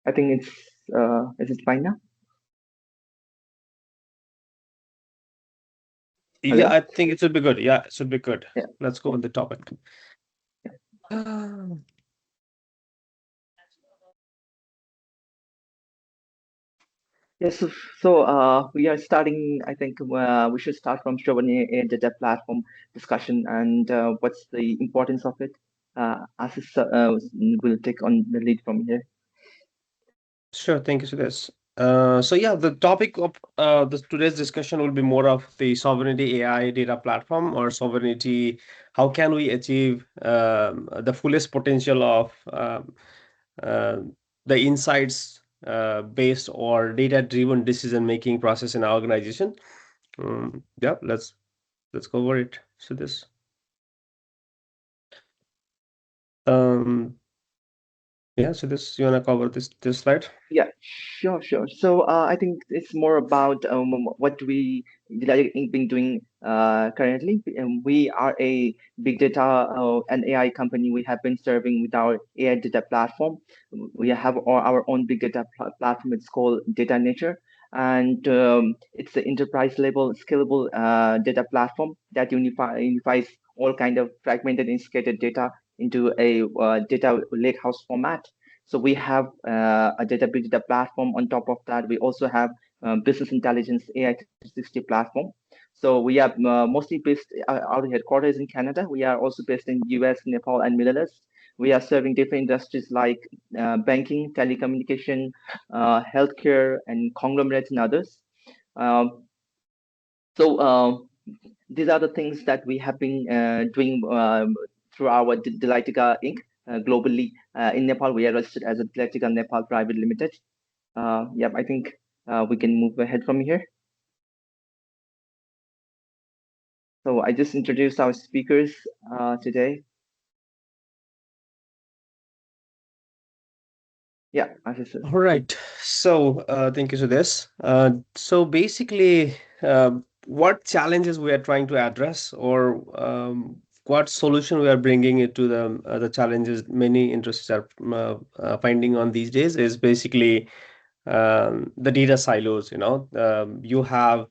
I think it's is it fine now? Yeah, Hello? I think it should be good. Yeah, it should be good. Yeah. Let's go on the topic. Yes, we are starting. I think we should start from Shravan a data platform discussion and what's the importance of it. Asis will take on the lead from here. Sure, thank you for this. So yeah, the topic of today's discussion will be more of the sovereignty AI data platform or sovereignty. How can we achieve the fullest potential of uh, the insights based or data-driven decision-making process in our organization? Yeah, let's go over it. So this. Um, yeah, so this you wanna cover this slide? Yeah, sure. So I think it's more about what we been doing currently. We are a big data and AI company. We have been serving with our AI data platform. We have our own big data platform. It's called Data Nature, and it's the enterprise level scalable data platform that unifies all kind of fragmented and scattered data into a data lakehouse format. So we have a big data platform. On top of that, we also have business intelligence AI 360 platform. So we are mostly based our headquarters in Canada. We are also based in US, Nepal, and Middle East. We are serving different industries like banking, telecommunication, healthcare, and conglomerates and others. Um, so these are the things that we have been doing through our Delightica Inc. Globally. In Nepal, we are registered as a Delightica Nepal Private Limited. Yep, I think we can move ahead from here. So I just introduced our speakers today. Yeah, as I said. All right. So, thank you for this. So basically, what challenges we are trying to address, or what solution we are bringing it to the challenges many industries are finding on these days is basically the data silos. You have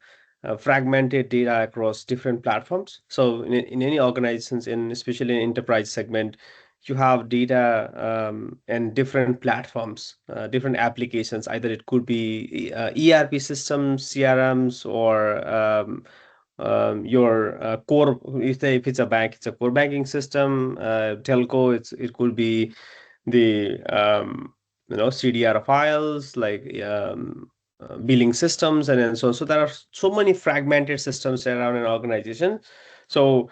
fragmented data across different platforms. So in any organizations, in especially in enterprise segment, you have data and different platforms, different applications. Either it could be ERP systems, CRMs, or your core. If it's a bank, it's a core banking system. Telco, it could be the CDR files, like billing systems, and so on. So there are so many fragmented systems around an organization. So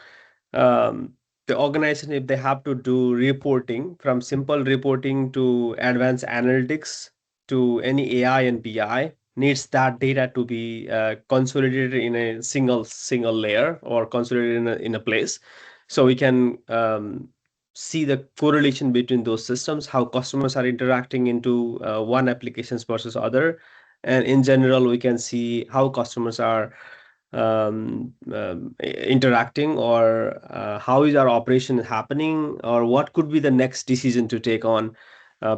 um, the organization, if they have to do reporting, from simple reporting to advanced analytics to any AI and BI, needs that data to be consolidated in a single layer, or consolidated in a place, so we can see the correlation between those systems, how customers are interacting into one applications versus other, and in general we can see how customers are interacting, or how is our operation happening, or what could be the next decision to take on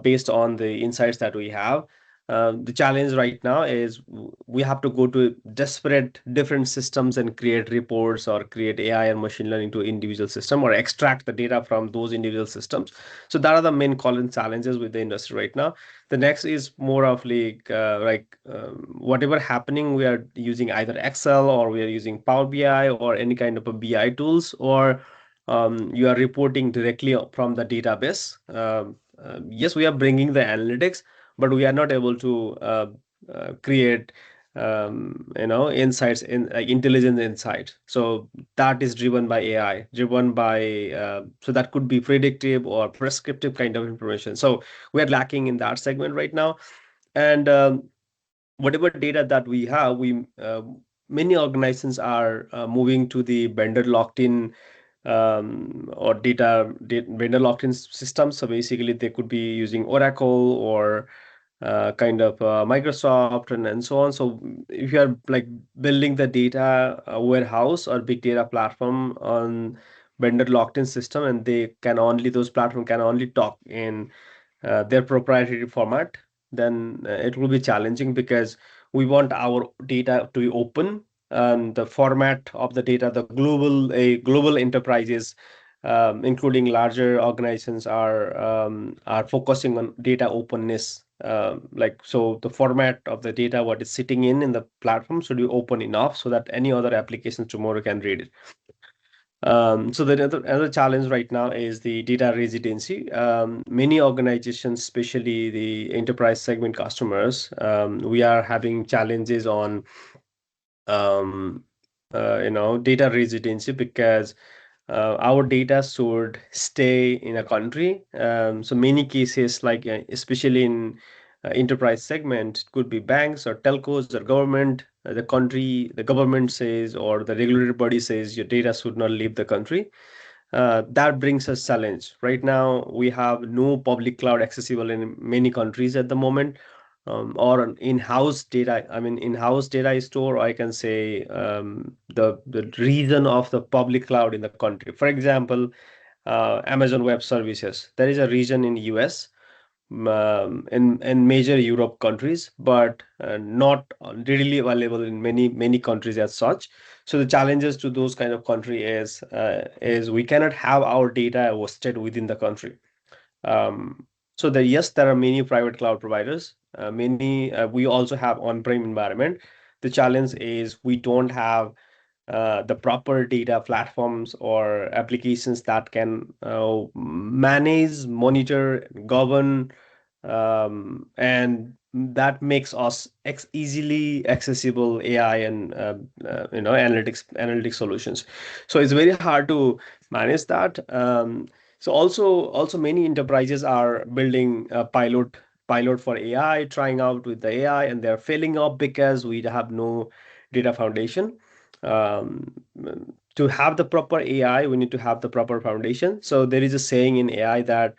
based on the insights that we have. The challenge right now is we have to go to disparate different systems and create reports or create AI and machine learning to individual system, or extract the data from those individual systems. So that are the main common challenges with the industry right now. The next is more of whatever happening, we are using either Excel, or we are using Power BI, or any kind of a BI tools, or you are reporting directly from the database. Yes, we are bringing the analytics, but we are not able to create insights, in intelligent insight. So that is driven by AI, driven by so that could be predictive or prescriptive kind of information. So we are lacking in that segment right now. And whatever data that we have, we many organizations are moving to the vendor locked in or vendor locked in systems. So basically they could be using Oracle, or kind of Microsoft, and so on. So if you are like building the data warehouse or big data platform on vendor locked in system, and those platform can only talk in their proprietary format, then it will be challenging because we want our data to be open, and the format of the data, the global enterprises, including larger organizations, are focusing on data openness. Like, so the format of the data, what is sitting in the platform, should be open enough so that any other application tomorrow can read it. So the other challenge right now is the data residency. Many organizations, especially the enterprise segment customers, we are having challenges on data residency, because our data should stay in a country. So many cases, like especially in enterprise segment, it could be banks or telcos or government. The government says, or the regulatory body says, your data should not leave the country. That brings us challenge. Right now, we have no public cloud accessible in many countries at the moment, or an in-house data. I mean, in-house data store, or I can say the region of the public cloud in the country. For example, Amazon Web Services. There is a region in US, in major Europe countries, but not readily available in many countries as such. So the challenges to those kind of country is we cannot have our data hosted within the country. So yes, there are many private cloud providers. Many We also have on-prem environment. The challenge is we don't have the proper data platforms or applications that can manage, monitor, govern, and that makes us easily accessible AI and analytics solutions. So it's very hard to manage that. So also many enterprises are building a pilot for AI, trying out with the AI, and they're failing up because we have no data foundation. um, to have the proper AI, we need to have the proper foundation. So there is a saying in AI that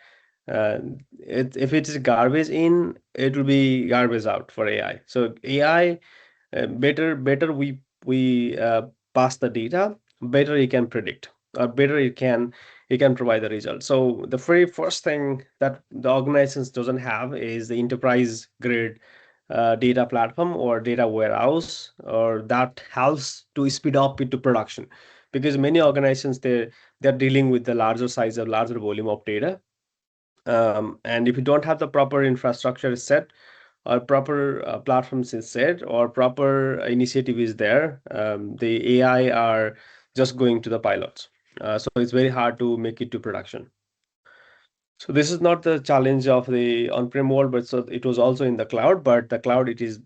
uh, if it is garbage in, it will be garbage out for AI. So AI, better we pass the data, better it can predict, or better it can provide the result. So the very first thing that the organizations doesn't have is the enterprise grade data platform or data warehouse, or that helps to speed up into production, because many organizations, they're dealing with the larger size of larger volume of data. And if you don't have the proper infrastructure set, or proper platforms is set, or proper initiative is there, the AI are just going to the pilots. So it's very hard to make it to production. So this is not the challenge of the on-prem world, but so it was also in the cloud. But the cloud, it is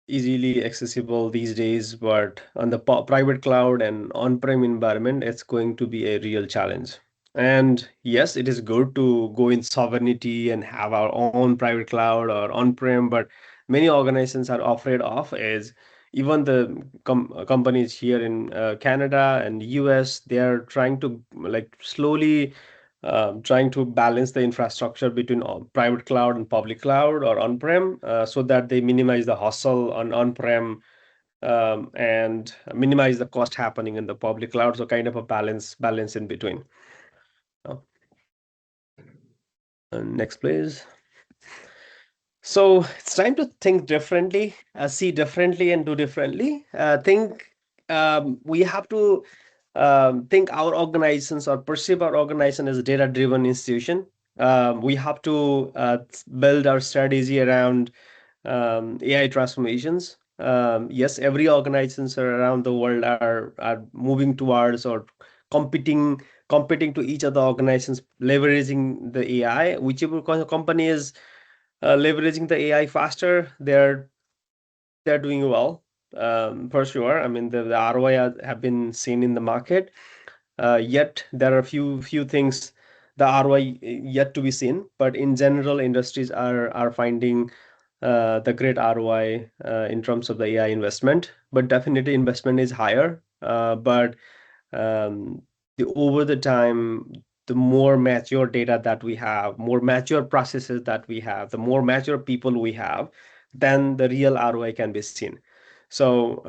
easily accessible these days, but on the private cloud and on-prem environment, it's going to be a real challenge. And yes, it is good to go in sovereignty and have our own private cloud or on-prem, but many organizations are afraid of is, even the companies here in Canada and US, they are trying to, like, slowly trying to balance the infrastructure between private cloud and public cloud or on-prem, so that they minimize the hustle on on-prem, and minimize the cost happening in the public cloud. So kind of a balance in between. Uh, Next, please. So it's time to think differently, see differently, and do differently. Think We have to think our organizations, or perceive our organization as a data-driven institution. We have to build our strategy around AI transformations. Yes, every organizations around the world are moving towards, or competing competing to each other organizations, leveraging the AI. Whichever company is leveraging the AI faster, they're doing well, for sure. I mean, the ROI have been seen in the market. Yet there are few things, the ROI yet to be seen. But in general, industries are finding the great ROI in terms of the AI investment. But definitely investment is higher. But um, over the time, the more mature data that we have, more mature processes that we have, the more mature people we have, then the real ROI can be seen. So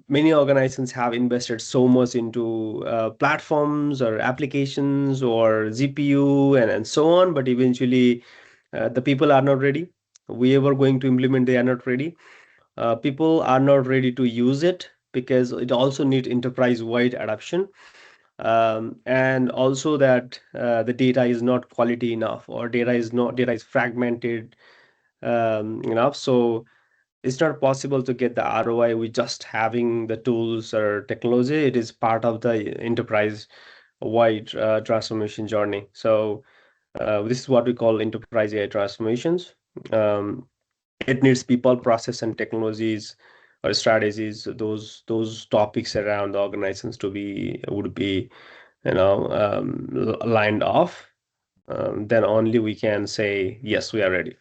many organizations have invested so much into platforms or applications or GPU and so on, but eventually the people are not ready. we were going to implement, they are not ready. People are not ready to use it because it also needs enterprise-wide adoption, and also that the data is not quality enough, or data is fragmented enough. So it's not possible to get the ROI with just having the tools or technology. It is part of the enterprise wide transformation journey. So this is what we call enterprise AI transformations. Um, it needs people, process, and technologies or strategies. Those topics around the organizations to be would be, lined off. Then only we can say yes, we are ready.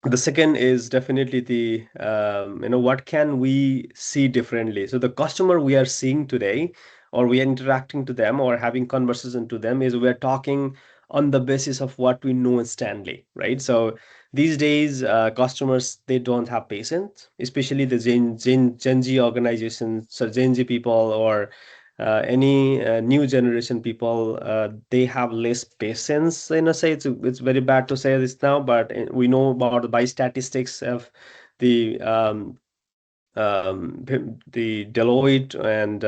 The second is definitely the what can we see differently. So the customer we are seeing today, or we are interacting to them or having conversation to them, is we're talking on the basis of what we know instantly, right? So these days customers, they don't have patience, especially the Gen Z organizations, so Gen Z people, or any new generation people, they have less patience. Say it's very bad to say this now, but we know about by statistics of the the Deloitte and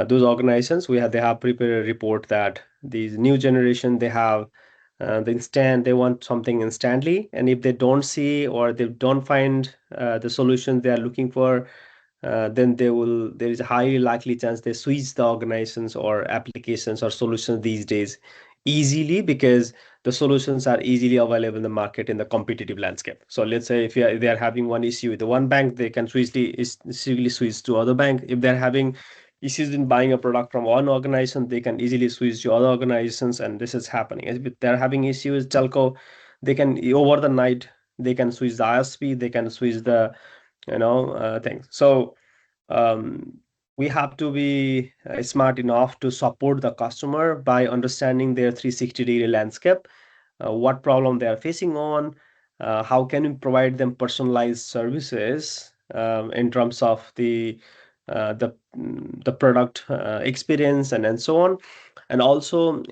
those organizations. They have prepared a report that these new generation, they have they want something instantly, and if they don't see or they don't find the solution they are looking for, then there is a highly likely chance they switch the organizations or applications or solutions these days easily, because the solutions are easily available in the market in the competitive landscape. So let's say if they are having one issue with the one bank, they can easily switch to other bank. If they're having issues in buying a product from one organization, they can easily switch to other organizations, and this is happening. If they're having issues telco, they can over the night they can switch the ISP, they can switch the things. So um, we have to be smart enough to support the customer by understanding their 360-degree landscape, what problem they are facing on, how can we provide them personalized services in terms of the product experience, and so on. And also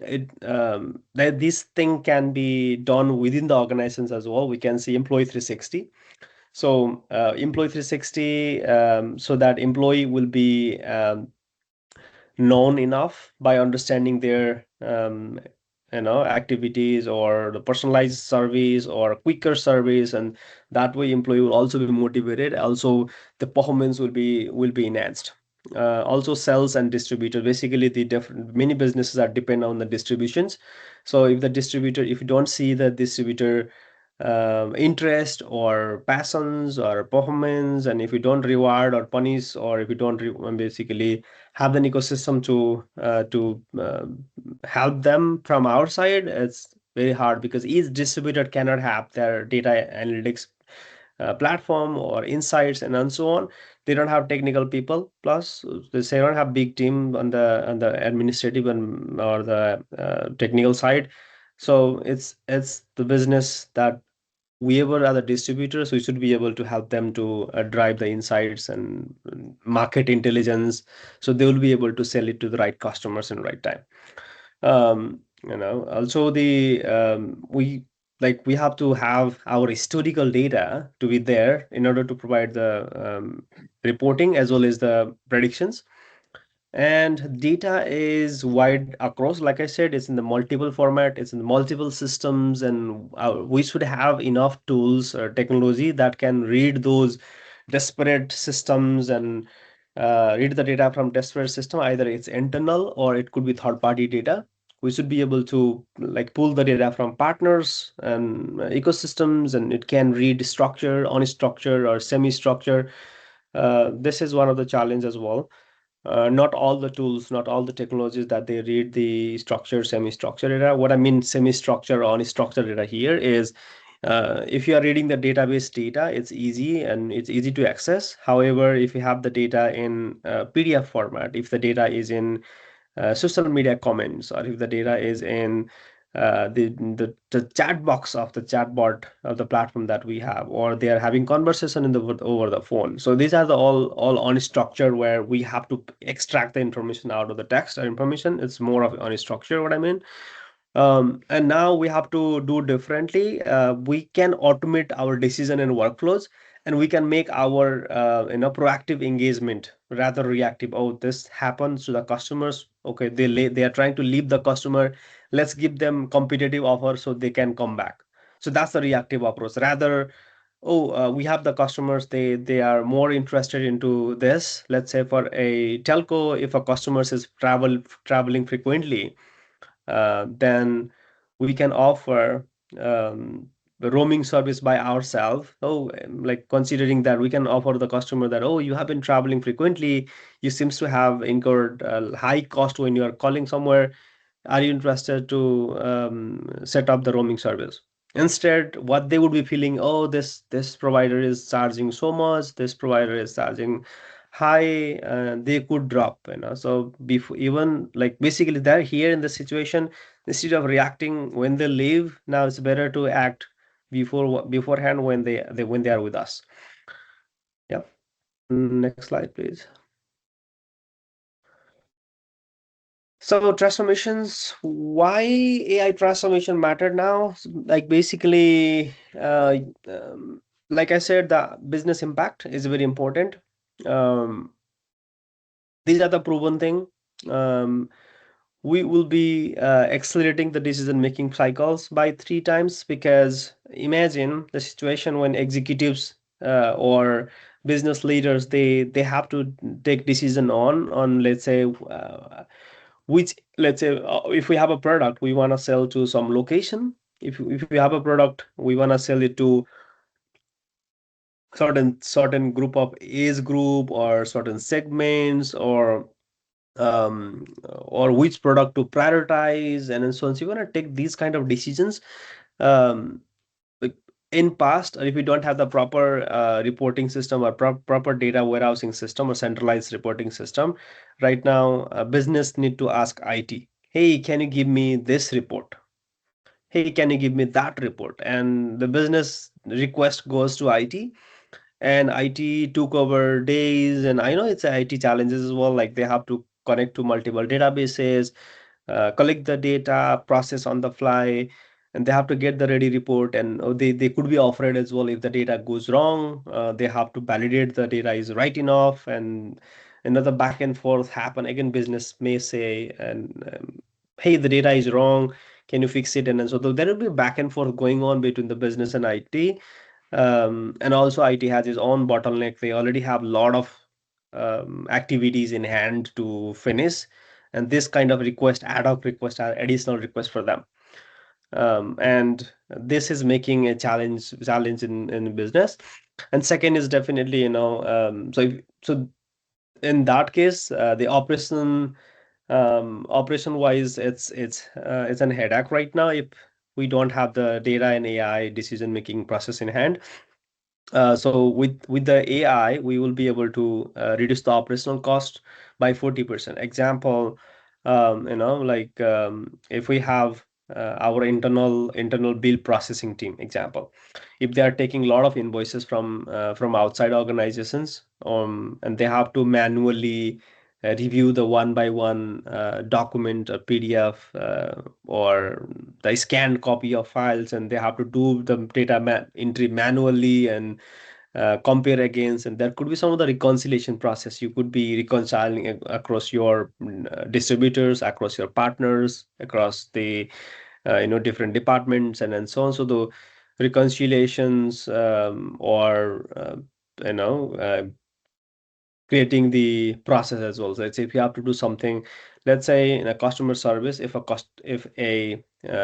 that this thing can be done within the organizations as well. We can see employee 360. So employee 360, so that employee will be known enough by understanding their activities, or the personalized service or quicker service, and that way employee will also be motivated. Also the performance will be enhanced. Also sales and distributor, basically the different many businesses are depend on the distributions. So if you don't see the distributor interest or passions or performance, and if you don't reward or punish, or if you don't basically have an ecosystem to help them from our side, it's very hard, because each distributor cannot have their data analytics platform or insights and so on. They don't have technical people, plus they don't have big team on the administrative and or the technical side. So it's the business that whoever are the distributors, we should be able to help them to drive the insights and market intelligence, so they will be able to sell it to the right customers in right time. Also the we have to have our historical data to be there in order to provide the reporting as well as the predictions. And data is wide across, like I said, it's in the multiple format, it's in the multiple systems, and we should have enough tools or technology that can read those disparate systems and read the data from disparate system. Either it's internal or it could be third party data. We should be able to like pull the data from partners and ecosystems, and it can read structure, unstructured or semi structure. This is one of the challenge as well. Not all the tools, not all the technologies that they read the structured, semi-structured data. What I mean semi-structured or unstructured data here is, if you are reading the database data, it's easy and it's easy to access. However, if you have the data in PDF format, if the data is in social media comments, or if the data is in the chat box of the chatbot of the platform that we have, or they are having conversation in the over the phone. So these are the all unstructured, where we have to extract the information out of the text or information. It's more of unstructured, what I mean. And now we have to do differently. We can automate our decision and workflows, and we can make our proactive engagement rather reactive. Oh, this happens to the customers. Okay, they are trying to leave the customer. Let's give them competitive offer so they can come back. So that's the reactive approach. Rather, oh, we have the customers. They are more interested into this. Let's say for a telco, if a customer is traveling frequently, then we can offer the roaming service by ourselves. Oh, like considering that we can offer the customer that, oh, you have been traveling frequently, you seems to have incurred high cost when you are calling somewhere. Are you interested to set up the roaming service? Instead, what they would be feeling, oh, this provider is charging so much, this provider is charging high, they could drop, so before, even like basically they're here in the situation, instead of reacting when they leave, now it's better to act beforehand when they are with us. Yep. Next slide, please. So transformations, why AI transformation matter now? Like basically, like I said, the business impact is very important. Um, these are the proven thing. Um, we will be accelerating the decision making cycles by 3 times, because imagine the situation when executives or business leaders, they have to take decision on, let's say, which, let's say, if we have a product we want to sell to some location, if we have a product we want to sell it to certain group of age group or certain segments, or which product to prioritize, and so on. So you want to take these kind of decisions. um, like in past, if we don't have the proper reporting system or proper data warehousing system or centralized reporting system, right now business need to ask IT, hey, can you give me this report, hey, can you give me that report, and the business request goes to IT, and IT took over days. And I know it's a IT challenges as well, like they have to connect to multiple databases, collect the data, process on the fly, and they have to get the ready report. And they could be afraid as well if the data goes wrong. They have to validate the data is right enough, and another back and forth happen. Again, business may say, and hey, the data is wrong. Can you fix it? And then so there will be back and forth going on between the business and IT. And also IT has its own bottleneck. They already have a lot of activities in hand to finish, and this kind of request, ad hoc request, are additional request for them. And this is making a challenge in business. And second is definitely, so in that case, the operation wise, it's an headache right now if we don't have the data and AI decision making process in hand. So with the AI, we will be able to reduce the operational cost by 40%. Example, like if we have our internal bill processing team, example, if they are taking a lot of invoices from outside organizations, and they have to manually review the one by one document or PDF, or the scanned copy of files, and they have to do the data entry manually and compare against. And there could be some of the reconciliation process. You could be reconciling across your distributors, across your partners, across the different departments, and so on. So the reconciliations, or you know uh, creating the process as well. So let's say if you have to do something, let's say in a customer service, if a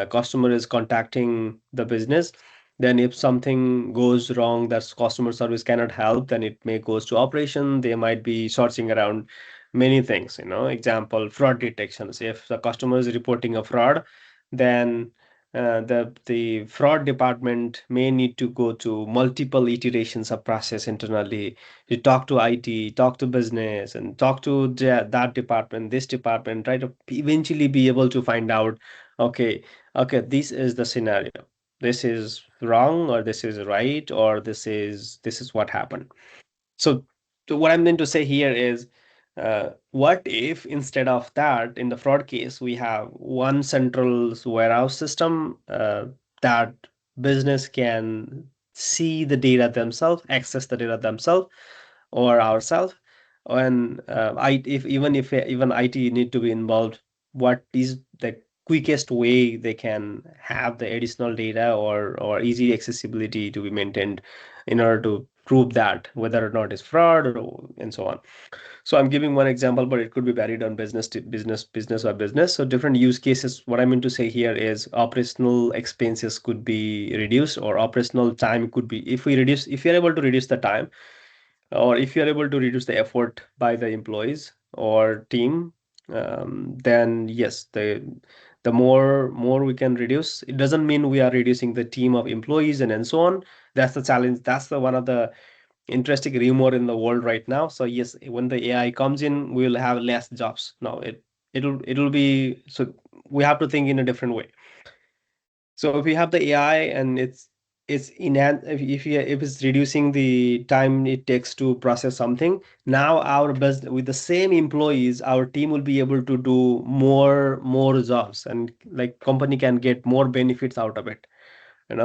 customer is contacting the business, then if something goes wrong that customer service cannot help, then it may goes to operation. They might be searching around many things. Example, fraud detections. If the customer is reporting a fraud, then the fraud department may need to go to multiple iterations of process internally. You talk to IT, talk to business, and talk to that department, this department, try to eventually be able to find out, okay, okay, this is the scenario. This is wrong, or this is right, or this is what happened. So what I'm going to say here is, What if instead of that, in the fraud case, we have one central warehouse system that business can see the data themselves, access the data themselves or ourselves, and if even IT need to be involved, what is the quickest way they can have the additional data or easy accessibility to be maintained in order to prove that whether or not it's fraud or and so on. So I'm giving one example, but it could be varied on business to business, business or business. So different use cases. What I mean to say here is operational expenses could be reduced, or operational time could be, if you're able to reduce the time, or if you're able to reduce the effort by the employees or team, then yes, the more we can reduce. It doesn't mean we are reducing the team of employees and so on. That's the challenge. That's the one of the interesting rumor in the world right now. So yes, when the AI comes in, we'll have less jobs. No, it'll be, so we have to think in a different way. So if we have the AI and it's in if it's reducing the time it takes to process something, now our business with the same employees, our team will be able to do more jobs, and like company can get more benefits out of it.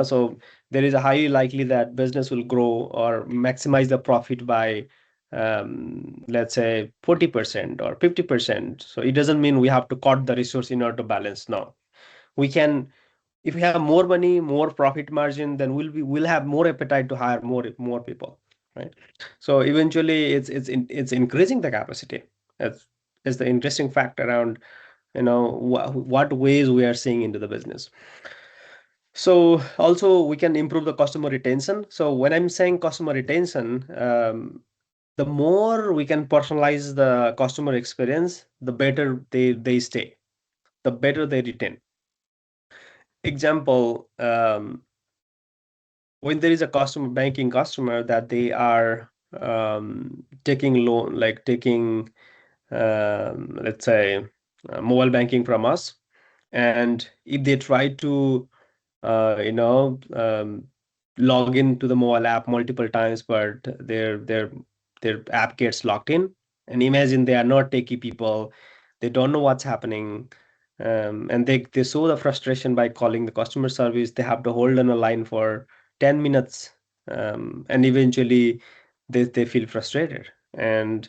So there is a highly likely that business will grow or maximize the profit by let's say 40% or 50%. So it doesn't mean we have to cut the resource in order to balance. No, we can, if we have more money, more profit margin, then we'll have more appetite to hire more people, right? So eventually it's increasing the capacity. That's the interesting fact around what ways we are seeing into the business. So also we can improve the customer retention. So when I'm saying customer retention, the more we can personalize the customer experience, the better they stay, the better they retain. Example, when there is a customer banking customer that they are taking loan, like taking let's say mobile banking from us, and if they try to uh, you know um, log into the mobile app multiple times, but their app gets locked in, and imagine they are not techie people, they don't know what's happening, and they show the frustration by calling the customer service. They have to hold on a line for 10 minutes, and eventually they feel frustrated, and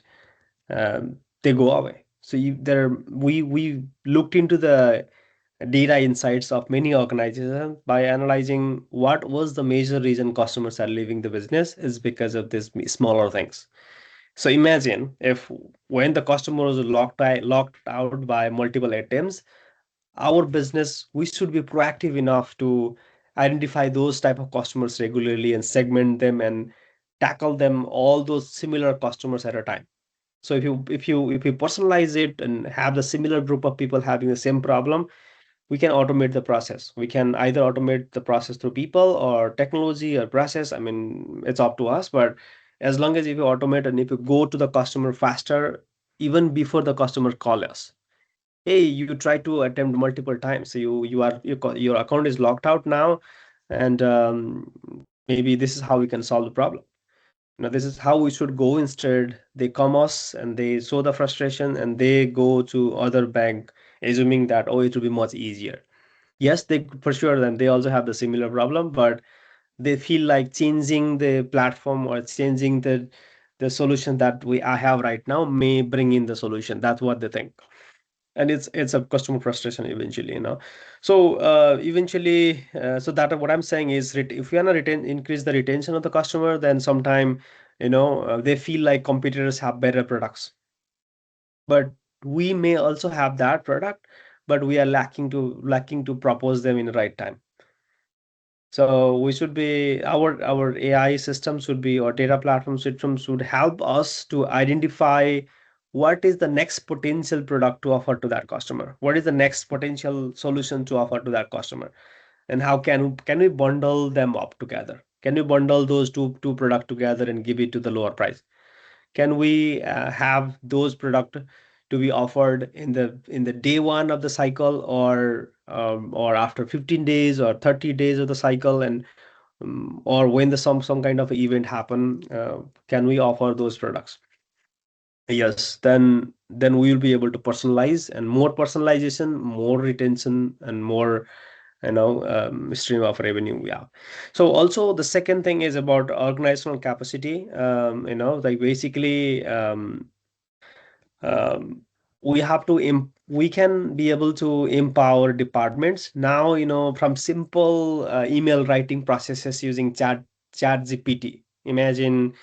they go away. So we looked into the data insights of many organizations by analyzing what was the major reason customers are leaving the business is because of these smaller things. So imagine if when the customer was locked out by multiple attempts, our business, we should be proactive enough to identify those type of customers regularly and segment them and tackle them, all those similar customers at a time. So if you personalize it and have the similar group of people having the same problem, we can automate the process. We can either automate the process through people or technology or process. I mean, it's up to us, but as long as if you automate and if you go to the customer faster, even before the customer call us, hey, you try to attempt multiple times, so your account is locked out now, and maybe this is how we can solve the problem. This is how we should go. Instead they come us and they show the frustration and they go to other bank, assuming that, oh, it will be much easier. Yes, they, for sure, then they also have the similar problem, but they feel like changing the platform or changing the solution that I have right now may bring in the solution. That's what they think, and it's a customer frustration eventually. So eventually, so that what I'm saying is, if you want to increase the retention of the customer, then sometime they feel like competitors have better products, but we may also have that product, but we are lacking to propose them in the right time. So we should be, our AI system should be, or data platform system should help us to identify what is the next potential product to offer to that customer, what is the next potential solution to offer to that customer, and how can we bundle them up together. Can we bundle those two product together and give it to the lower price? Can we have those product to be offered in the day one of the cycle, or after 15 days or 30 days of the cycle, and or when the some kind of event happen, can we offer those products? Yes, then we will be able to personalize, and more personalization, more retention, and more, stream of revenue. Yeah. So also the second thing is about organizational capacity. Like basically, um, we have to we can be able to empower departments now, from simple email writing processes using chat GPT. Imagine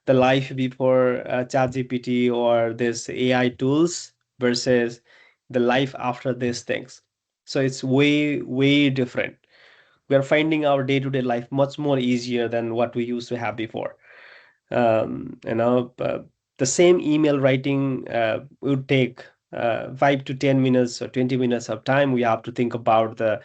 the life before chat GPT or this AI tools versus the life after these things. So it's way different. We are finding our day-to-day life much more easier than what we used to have before. The same email writing would take 5 to 10 minutes or 20 minutes of time. We have to think about the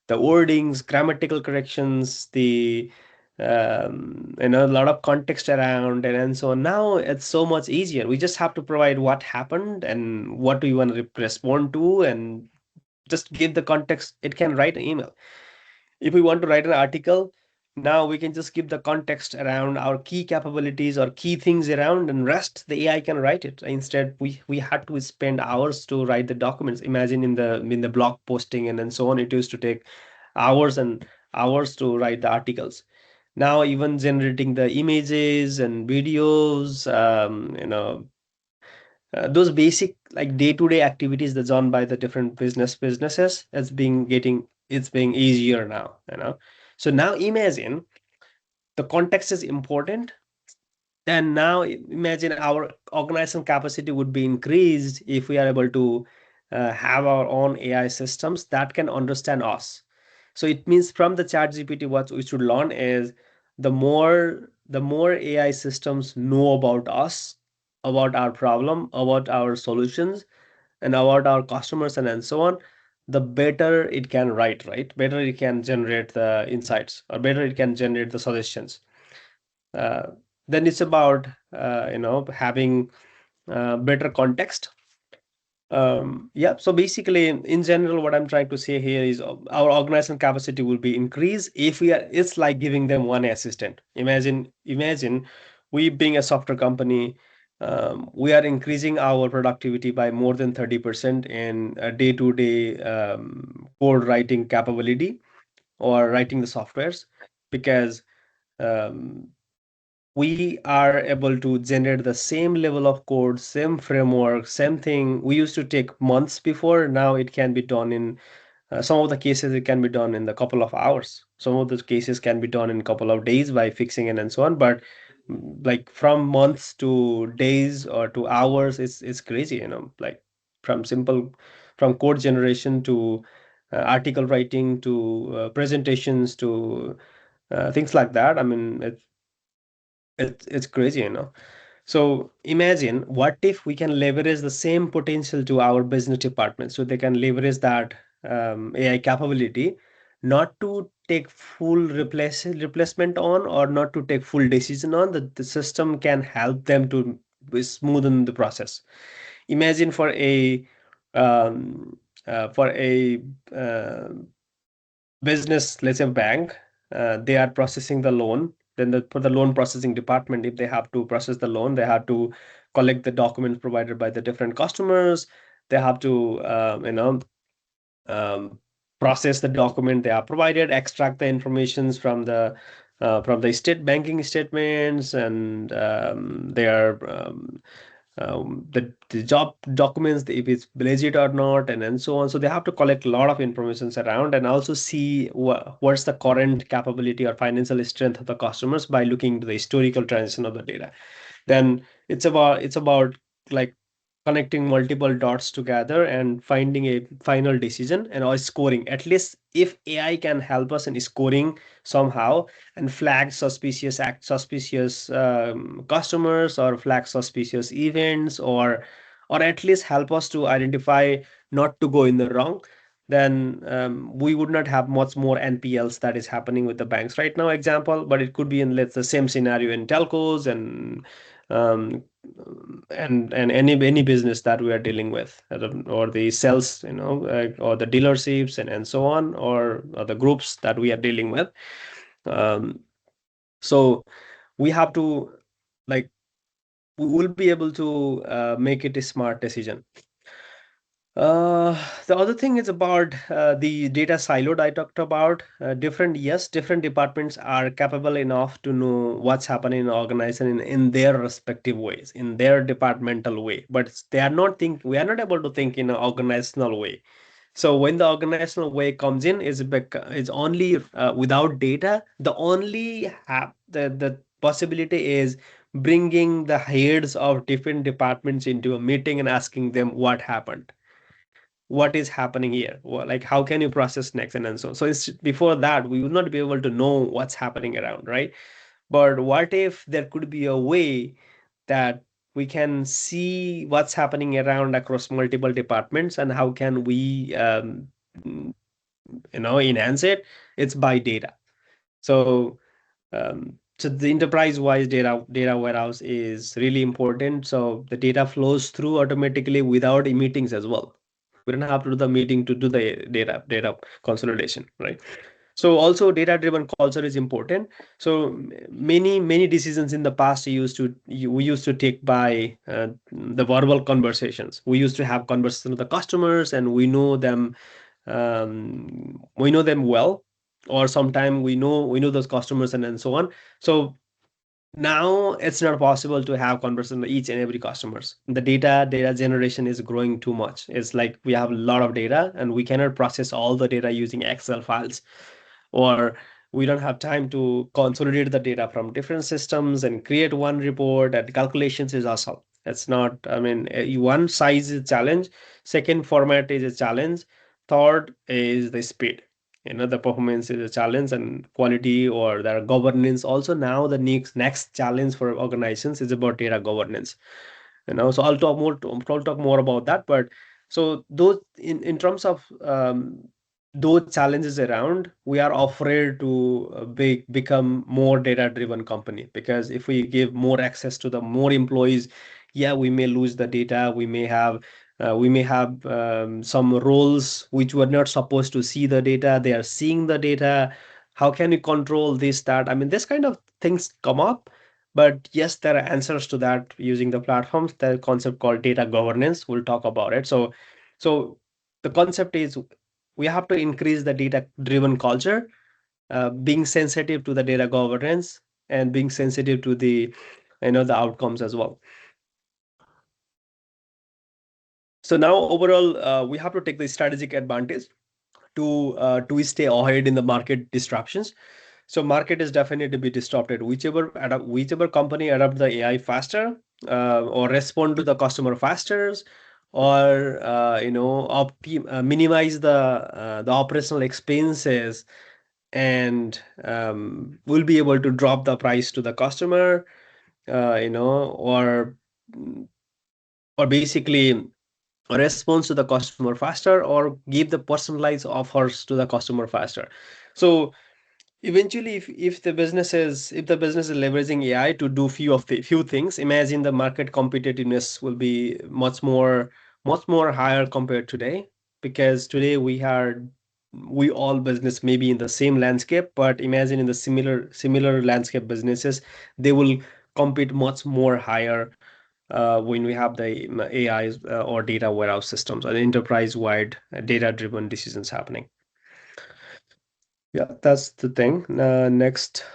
wordings, grammatical corrections, the a lot of context around, and so on. Now it's so much easier. We just have to provide what happened and what do you want to respond to, and just give the context. It can write an email. If we want to write an article, now we can just give the context around our key capabilities or key things around, and rest the AI can write it. Instead, we had to spend hours to write the documents. Imagine in the blog posting and so on, it used to take hours and hours to write the articles. Now even generating the images and videos, those basic like day-to-day activities that's done by the different businesses, it's being easier now. So now imagine the context is important, and now imagine our organizational capacity would be increased if we are able to have our own AI systems that can understand us. So it means from the chat GPT, what we should learn is the more AI systems know about us, about our problem, about our solutions, and about our customers and so on, the better it can write, right? Better it can generate the insights, or better it can generate the suggestions. uh, then it's about having better context. Yeah, so basically in general what I'm trying to say here is our organizational capacity will be increased if we are it's like giving them one assistant. Imagine we being a software company, we are increasing our productivity by more than 30% in a day-to-day code writing capability or writing the softwares, because um, we are able to generate the same level of code, same framework, same thing. We used to take months before. Now it can be done in some of the cases, it can be done in a couple of hours. Some of those cases can be done in a couple of days by fixing it and so on. But like from months to days or to hours, it's crazy, like from simple, from code generation to article writing to presentations to things like that. I mean, it's crazy. So imagine what if we can leverage the same potential to our business department, so they can leverage that AI capability, not to take full replacement on, or not to take full decision on. The system can help them to smoothen the process. Imagine um, for a uh, business, let's say bank, they are processing the loan. Then for the loan processing department, if they have to process the loan, they have to collect the documents provided by the different customers. They have to um, process the document they are provided, extract the informations from the state banking statements, and the job documents, if it's legit or not, and so on. So they have to collect a lot of informations around, and also see what's the current capability or financial strength of the customers by looking to the historical transition of the data. Then it's about like connecting multiple dots together and finding a final decision and or scoring. At least if AI can help us in scoring somehow, and flag suspicious customers, or flag suspicious events, or at least help us to identify not to go in the wrong, then we would not have much more NPLs that is happening with the banks right now, example. But it could be in, let's the same scenario in telcos um, and any business that we are dealing with, or the sales, or the dealerships and so on, or the groups that we are dealing with. um, so we have to, like, we will be able to make it a smart decision. Uh, the other thing is about the data siloed I talked about. Different departments are capable enough to know what's happening in the organization in their respective ways, in their departmental way. But we are not able to think in an organizational way. So when the organizational way comes in, is only without data. The possibility is bringing the heads of different departments into a meeting and asking them what happened, what is happening here, like how can you process next, and so on. So it's, before that we will not be able to know what's happening around, right? But what if there could be a way that we can see what's happening around across multiple departments, and how can we enhance it? It's by data. So so the enterprise-wise data warehouse is really important. So the data flows through automatically without meetings as well. We don't have to do the meeting to do the data consolidation, right? So also data-driven culture is important. So many decisions in the past we used to take by the verbal conversations. We used to have conversations with the customers, and we know them well, or sometime we know those customers, and so on. So now it's not possible to have conversation with each and every customers. The data generation is growing too much. It's like we have a lot of data and we cannot process all the data using Excel files, or we don't have time to consolidate the data from different systems and create one report, and calculations is awesome. It's not, I mean, one size is a challenge, second format is a challenge, third is the speed. The performance is a challenge, and quality or the governance also. Now the next challenge for organizations is about data governance. So I'll talk more about that. But so those, in terms of those challenges around, we are afraid to become more data driven company, because if we give more access to the more employees, yeah, we may lose the data. We may have some roles which were not supposed to see the data, they are seeing the data. How can we control this, that? I mean, this kind of things come up. But yes, there are answers to that using the platforms. The concept called data governance, we'll talk about it. So the concept is we have to increase the data driven culture, being sensitive to the data governance, and being sensitive to the outcomes as well. So now overall, we have to take the strategic advantage to stay ahead in the market disruptions. So market is definitely to be disrupted. Whichever company adapt the AI faster, or respond to the customer faster, or minimize the operational expenses, and will be able to drop the price to the customer, or basically response to the customer faster, or give the personalized offers to the customer faster. So eventually, if the business is leveraging AI to do few things, imagine the market competitiveness will be much more higher compared today. Because today we all business maybe in the same landscape, but imagine in the similar landscape businesses, they will compete much more higher when we have the AIs, or data warehouse systems and enterprise-wide data-driven decisions happening. Yeah, that's the thing. Next.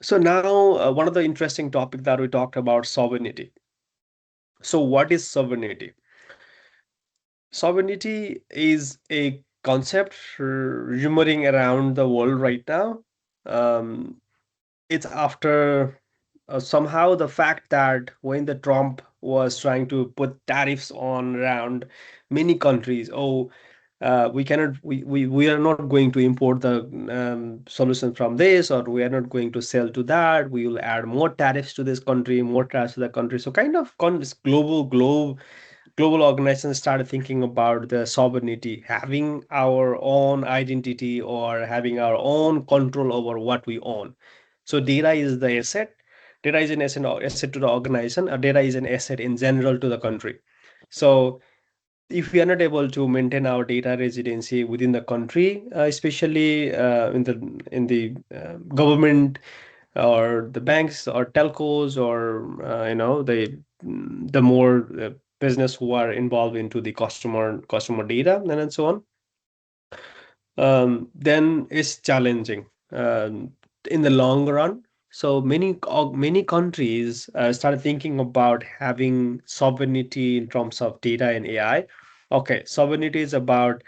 So now, one of the interesting topic that we talked about, sovereignty. So what is sovereignty? Sovereignty is a concept rumoring around the world right now. Um, it's after somehow the fact that when the Trump was trying to put tariffs on around many countries, we are not going to import the solution from this, or we are not going to sell to that. We will add more tariffs to this country, more tariffs to the country. So kind of this global organizations started thinking about the sovereignty, having our own identity or having our own control over what we own. So data is the asset. Data is an asset to the organization. Or data is an asset in general to the country. So if we are not able to maintain our data residency within the country, especially in the government or the banks or telcos, or the more business who are involved into the customer data and so on, then it's challenging in the long run. So many countries started thinking about having sovereignty in terms of data and AI. Okay, sovereignty is about,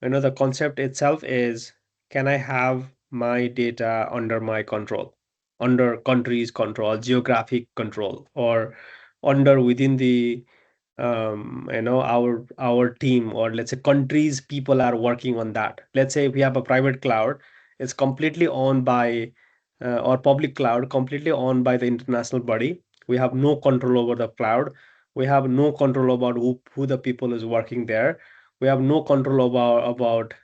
the concept itself is, can I have my data under my control, under country's control, geographic control, or under within the our team, or let's say countries people are working on that. Let's say if we have a private cloud, it's completely owned by or public cloud completely owned by the international body. We have no control over the cloud. We have no control about who the people is working there. We have no control about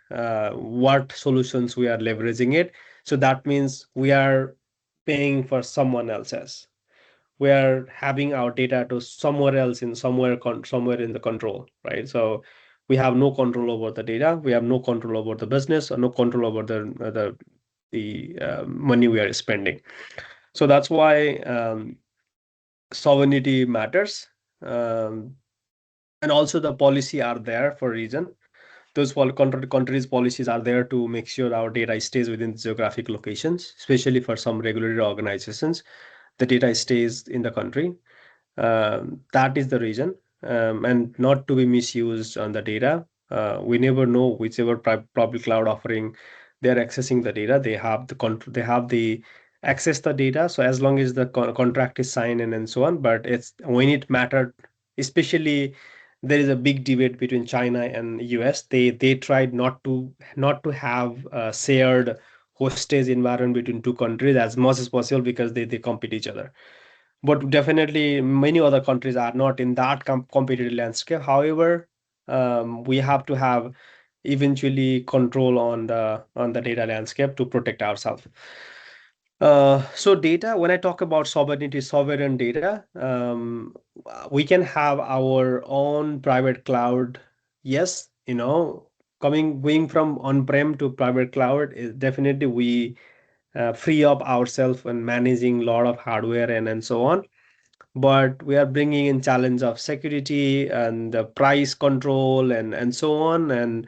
what solutions we are leveraging it. So that means we are paying for someone else's. We are having our data to somewhere else, in somewhere in the control, right? So we have no control over the data. We have no control over the business, or no control over the money we are spending. So that's why sovereignty matters. um, and also the policy are there for a reason. Those countries policies are there to make sure our data stays within geographic locations, especially for some regulatory organizations. The data stays in the country. That is the reason, and not to be misused on the data. We never know whichever public cloud offering they're accessing the data. They have the access the data. So as long as the contract is signed and so on, but it's when it mattered, especially there is a big debate between China and US. They tried not to have a shared hostage environment between two countries as much as possible, because they compete each other. But definitely many other countries are not in that competitive landscape. However, we have to have eventually control on the data landscape to protect ourselves. So data, when I talk about sovereignty, sovereign data, we can have our own private cloud. Yes, going from on-prem to private cloud is definitely we free up ourselves and managing a lot of hardware and so on. But we are bringing in challenge of security and the price control and so on. And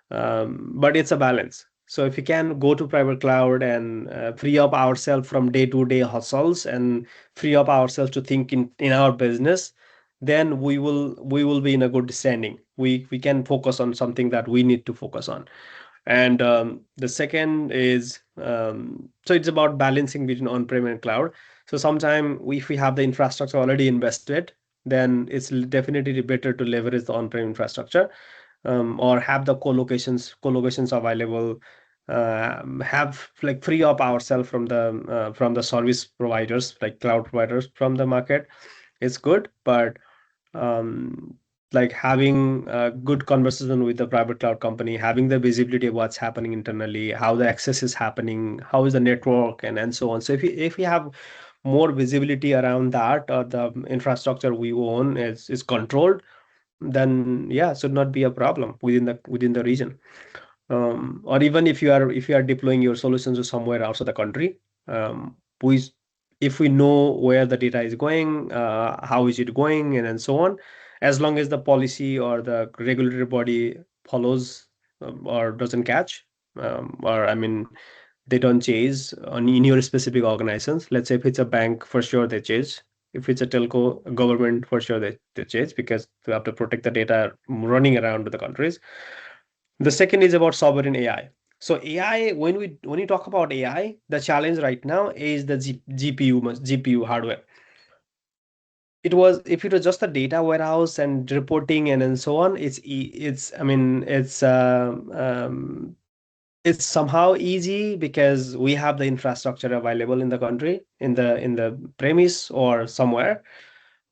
but it's a balance. So if we can go to private cloud and free up ourselves from day-to-day hustles, and free up ourselves to think in our business, then we will be in a good standing. We can focus on something that we need to focus on. And the second is, so it's about balancing between on-prem and cloud. So sometime if we have the infrastructure already invested, then it's definitely better to leverage the on-prem infrastructure, or have the co-locations available, have like free up ourselves from the service providers, like cloud providers from the market. It's good, but um, like having a good conversation with the private cloud company, having the visibility of what's happening internally, how the access is happening, how is the network, and so on. So if we have more visibility around that, or the infrastructure we own is controlled, then yeah, should not be a problem within the region. Or even if you are deploying your solutions to somewhere outside the country, we if we know where the data is going, how is it going, and so on, as long as the policy or the regulatory body follows, or doesn't catch, or I mean they don't chase on in your specific organizations. Let's say if it's a bank, for sure they chase. If it's a telco, government, for sure they chase, because they have to protect the data running around the countries. The second is about sovereign AI. So AI, when you talk about AI, the challenge right now is the GPU hardware. If it was just a data warehouse and reporting and so on, it's I mean it's somehow easy because we have the infrastructure available in the country, in the premise or somewhere.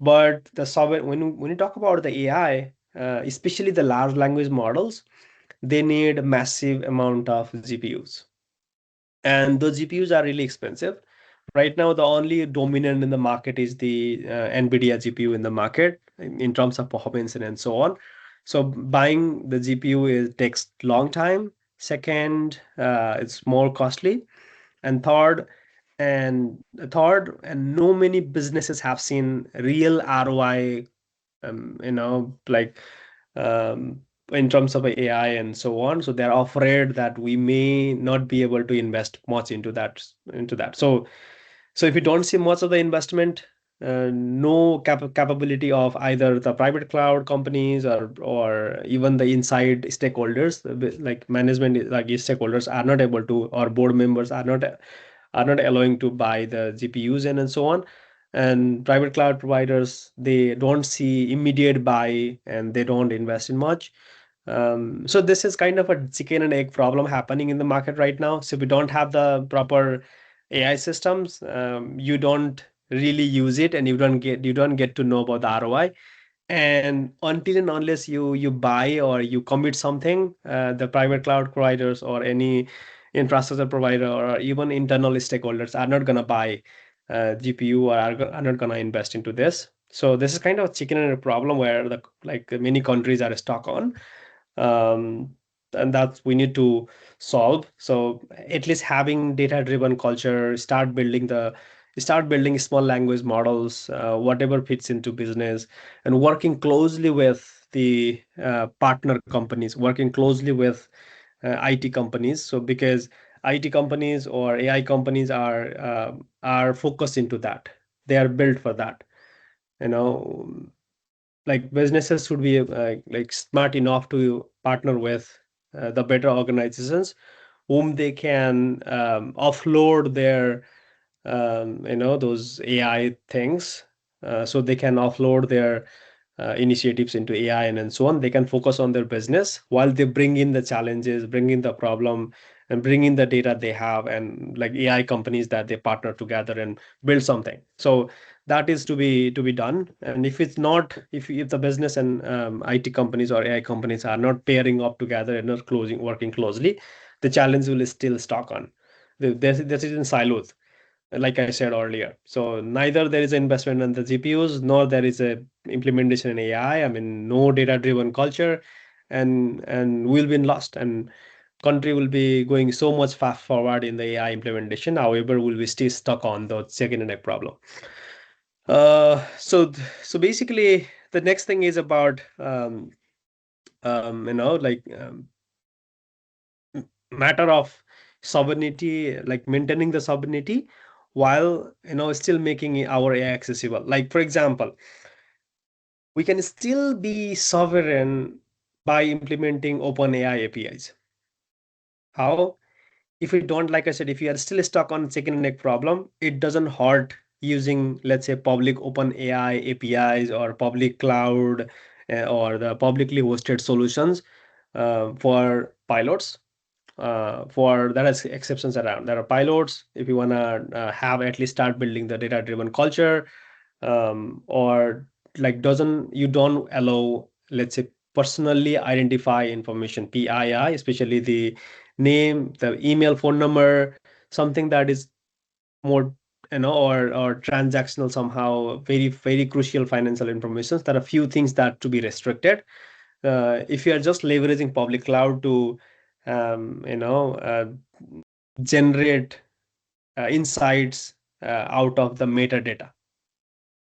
But the sovereign, when you talk about the AI, especially the large language models, they need massive amount of GPUs, and those GPUs are really expensive. Right now, the only dominant in the market is the NVIDIA GPU in the market in terms of performance and so on. So buying the GPU takes long time. Second, it's more costly. And third, And the third, and no many businesses have seen real ROI, like um, in terms of AI and so on. So they're afraid that we may not be able to invest much into that. So if you don't see much of the investment, no capability of either the private cloud companies or even the inside stakeholders, like management, like stakeholders are not able to, or board members are not allowing to buy the GPUs and so on. And private cloud providers, they don't see immediate buy and they don't invest in much. So this is kind of a chicken and egg problem happening in the market right now. So we don't have the proper AI systems. You don't really use it, and you don't get to know about the ROI. And until and unless you buy or you commit something, the private cloud providers or any infrastructure provider or even internal stakeholders are not gonna buy GPU or are not gonna invest into this. So this is kind of a chicken and egg problem where many countries are stuck on, um, and that's we need to solve. So at least having data driven culture, start building small language models, whatever fits into business, and working closely with the partner companies, working closely with IT companies. So because IT companies or AI companies are focused into that, they are built for that. You know, like businesses should be like smart enough to partner with the better organizations whom they can offload their those AI things, so they can offload their initiatives into AI and so on. They can focus on their business while they bring in the challenges, bring in the problem, and bring in the data they have, and like AI companies that they partner together and build something. So that is to be done. And if it's not, if the business and IT companies or AI companies are not pairing up together and not working closely, the challenge will still stock on. This is in silos, like I said earlier. So neither there is an investment in the GPUs, nor there is a implementation in AI. I mean, no data-driven culture, and we'll be lost. And country will be going so much fast forward in the AI implementation. However, we'll be still stuck on the second and egg problem. So basically, the next thing is about like matter of sovereignty, like maintaining the sovereignty while still making our AI accessible. Like for example, we can still be sovereign by implementing open AI APIs. How? If we don't, like I said, if you are still stuck on chicken and egg problem, it doesn't hurt using, let's say, public open AI APIs or public cloud, or the publicly hosted solutions for pilots. For there is exceptions around. There are pilots if you want to have at least start building the data driven culture, or like doesn't you don't allow, let's say, personally identify information, PII, especially the name, the email, phone number, something that is more, or transactional, somehow very very crucial financial information. There are few things that to be restricted. If you are just leveraging public cloud to um, you know uh, generate insights out of the metadata.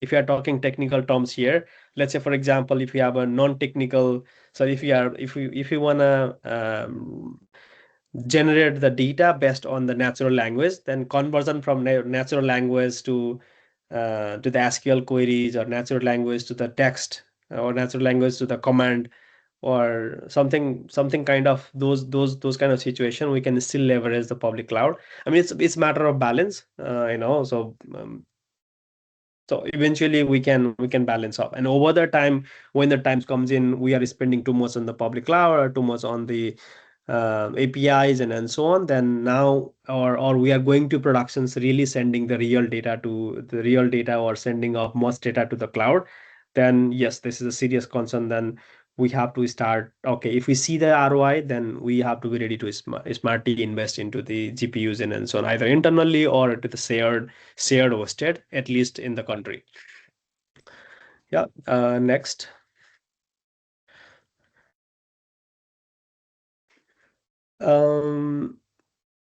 If you are talking technical terms here, let's say for example, if you have a non-technical, so if you want to generate the data based on the natural language, then conversion from natural language to the SQL queries, or natural language to the text, or natural language to the command, or something kind of those kind of situation, we can still leverage the public cloud. I mean, it's matter of balance, so eventually we can balance off. And over the time, when the times comes in, we are spending too much on the public cloud or too much on the APIs and so on, then now, or we are going to productions really sending the real data, or sending off much data to the cloud, then yes, this is a serious concern. Then we have to start, okay, if we see the ROI, then we have to be ready to smartly invest into the GPUs and so on, either internally or to the shared hosted, at least in the country. Yeah. Next. Um,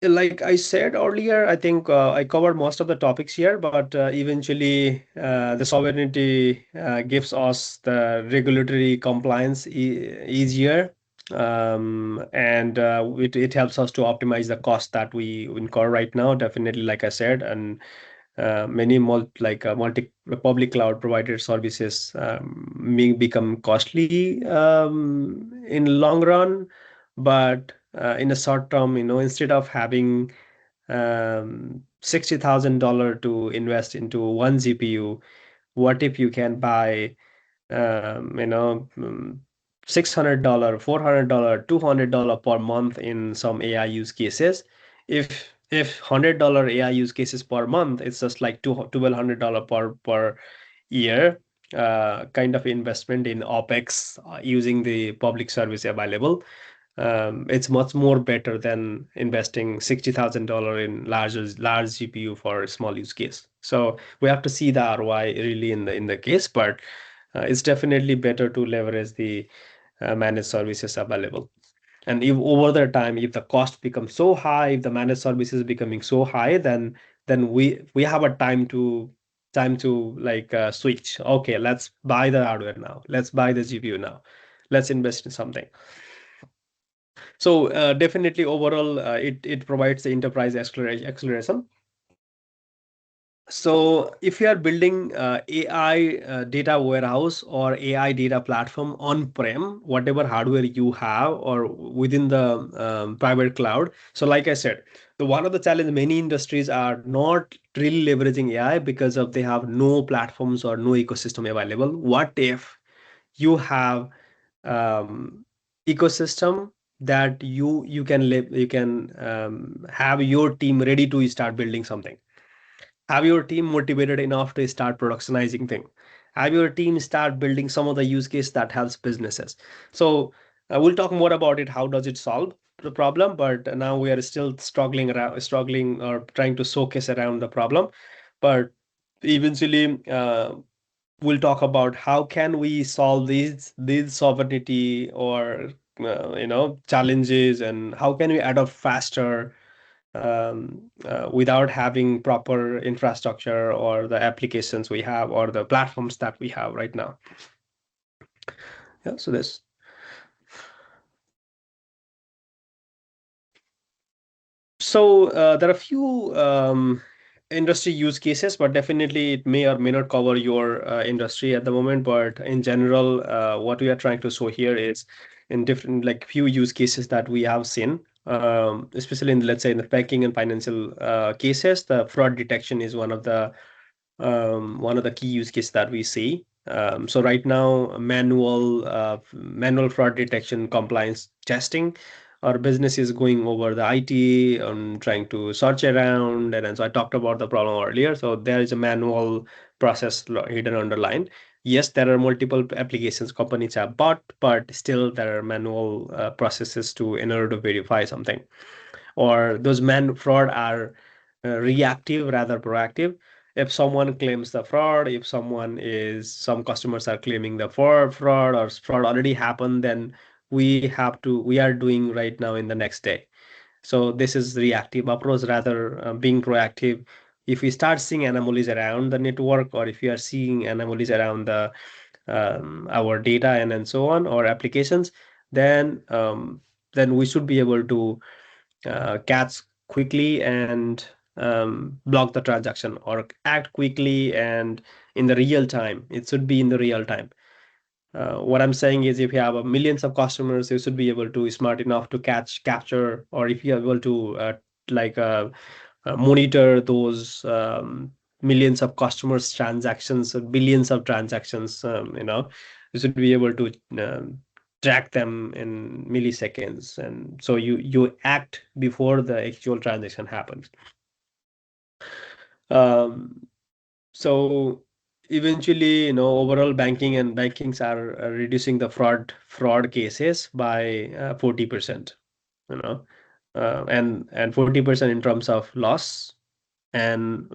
like I said earlier, I think I covered most of the topics here, but eventually the sovereignty gives us the regulatory compliance easier, and it helps us to optimize the cost that we incur right now. Definitely, like I said, and many multi public cloud provider services may become costly in long run, but in a short term, instead of having $60,000 to invest into one GPU, what if you can buy $600, $400, $200 per month in some AI use cases. If $100 AI use cases per month, it's just like $1,200 per year kind of investment in OpEx using the public service available. It's much more better than investing $60,000 in large GPU for a small use case. So we have to see the ROI really in the case, but it's definitely better to leverage the managed services available. And if over the time, if the cost becomes so high, if the managed services becoming so high, then we have a time to like switch. Okay, let's buy the hardware now. Let's buy the GPU now. Let's invest in something. So definitely overall, it provides the enterprise acceleration. So if you are building AI data warehouse or AI data platform on-prem, whatever hardware you have or within the private cloud. So like I said, the one of the challenge many industries are not really leveraging AI because of they have no platforms or no ecosystem available. What if you have ecosystem that you can have your team ready to start building something, have your team motivated enough to start productionizing thing, have your team start building some of the use case that helps businesses. So we'll talk more about it, how does it solve the problem, but now we are still struggling or trying to showcase around the problem. But eventually we'll talk about how can we solve these sovereignty or challenges, and how can we adopt faster without having proper infrastructure or the applications we have or the platforms that we have right now. Yeah, so this. So there are a few industry use cases, but definitely it may or may not cover your industry at the moment. But in general, what we are trying to show here is in different like few use cases that we have seen, especially in let's say in the banking and financial cases, the fraud detection is one of the key use cases that we see. So right now, manual fraud detection, compliance testing, our business is going over the IT and trying to search around. And so I talked about the problem earlier. So there is a manual process hidden underline. Yes, there are multiple applications companies have bought, but still there are manual processes in order to verify something, or those man fraud are reactive rather proactive. If someone claims the fraud, if some customers are claiming the fraud or fraud already happened, then we are doing right now in the next day. So this is reactive approach rather being proactive. If we start seeing anomalies around the network, or if we are seeing anomalies around our data and so on, or applications, then we should be able to catch quickly and block the transaction, or act quickly and in the real time. It should be in the real time. What I'm saying is, if you have millions of customers, you should be able to smart enough to capture, or if you're able to like uh, monitor those millions of customers transactions or billions of transactions, you should be able to track them in milliseconds, and so you act before the actual transaction happens. um, so eventually, overall bankings are reducing the fraud cases by 40%, you know and 40% in terms of loss. And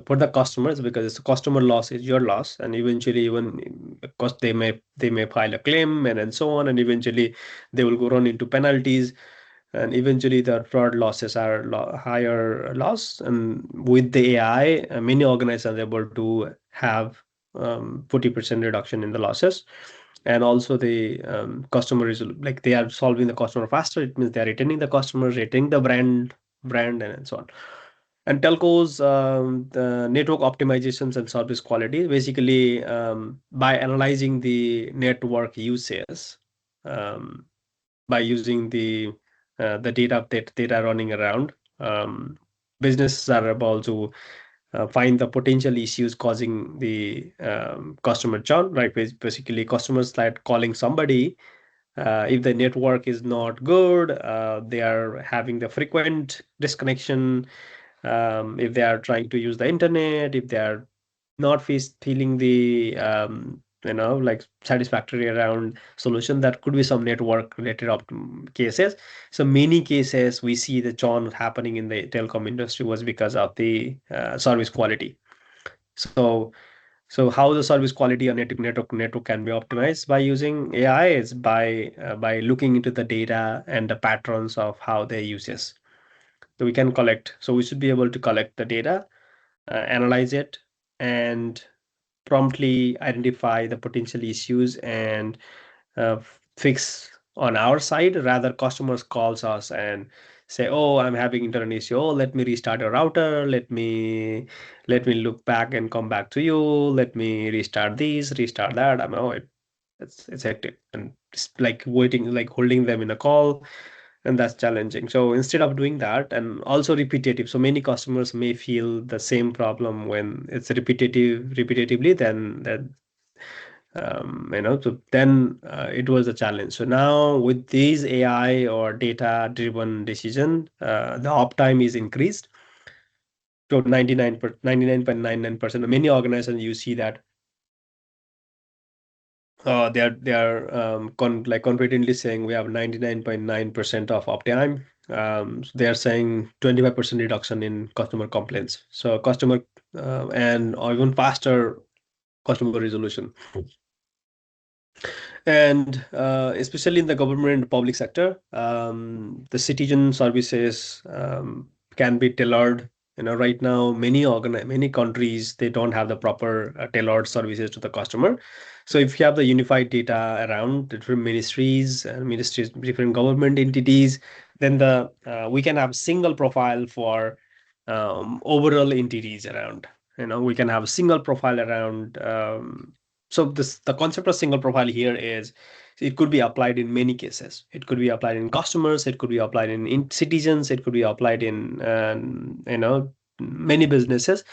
for the customers, because it's a customer loss is your loss, and eventually even because they may file a claim and so on, and eventually they will go run into penalties. and eventually the fraud losses are higher loss. And with the AI, many organizations are able to have 40% reduction in the losses. And also the customer is like they are solving the customer faster. It means they are retaining the customers, retaining the brand, and so on. And telcos, the network optimizations and service quality, basically by analyzing the network uses, um, by using the data running around, um, businesses are able to find the potential issues causing the customer churn. Right, basically customers start calling somebody if the network is not good, they are having the frequent disconnection, if they are trying to use the internet, if they are not feeling the like satisfactory around solution, that could be some network related cases. So many cases we see the churn happening in the telecom industry was because of the service quality. So how the service quality on network can be optimized by using AI is by looking into the data and the patterns of how they uses. So we can collect. So we should be able to collect the data, analyze it, and promptly identify the potential issues and fix on our side. Rather, customers calls us and say, "Oh, I'm having internet issue. Oh, let me restart a router. Let me look back and come back to you. Let me restart this, restart that." I mean, oh, it's hectic and it's like waiting, like holding them in a call, and that's challenging. So instead of doing that, and also repetitive, so many customers may feel the same problem when it's repetitively, then so then it was a challenge. So now with these AI or data driven decision, the uptime is increased to 99.99%. Many organizations you see that they are like confidently saying we have 99.9% of uptime. So they are saying 25% reduction in customer complaints. So customer and or even faster customer resolution. And especially in the government and public sector, the citizen services can be tailored. Right now, many countries, they don't have the proper tailored services to the customer. So if you have the unified data around different ministries, different government entities, then the we can have single profile for overall entities around. We can have a single profile around. So the concept of single profile here is it could be applied in many cases. It could be applied in customers. It could be applied in citizens. It could be applied in many businesses.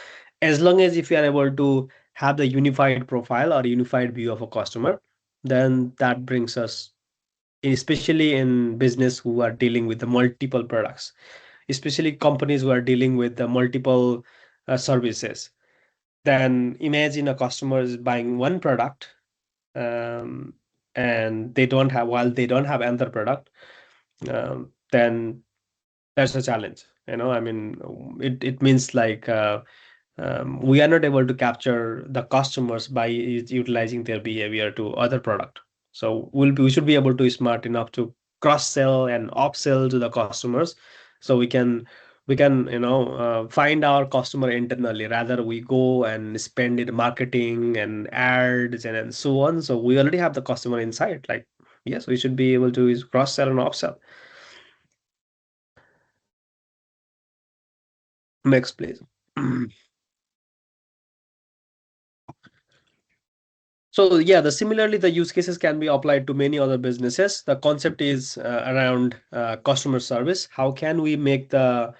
As long as if you are able to have the unified profile or unified view of a customer, then that brings us, especially in business who are dealing with the multiple products, especially companies who are dealing with the multiple services. Then imagine a customer is buying one product, um, and while they don't have another product, then that's a challenge. I mean, it means like we are not able to capture the customers by utilizing their behavior to other product. So we should be able to smart enough to cross sell and upsell to the customers, so we can find our customer internally, rather we go and spend it marketing and ads and so on. So we already have the customer inside. Like, yes, we should be able to cross sell and upsell. Next, please. So yeah, similarly, the use cases can be applied to many other businesses. The concept is around customer service. How can we make the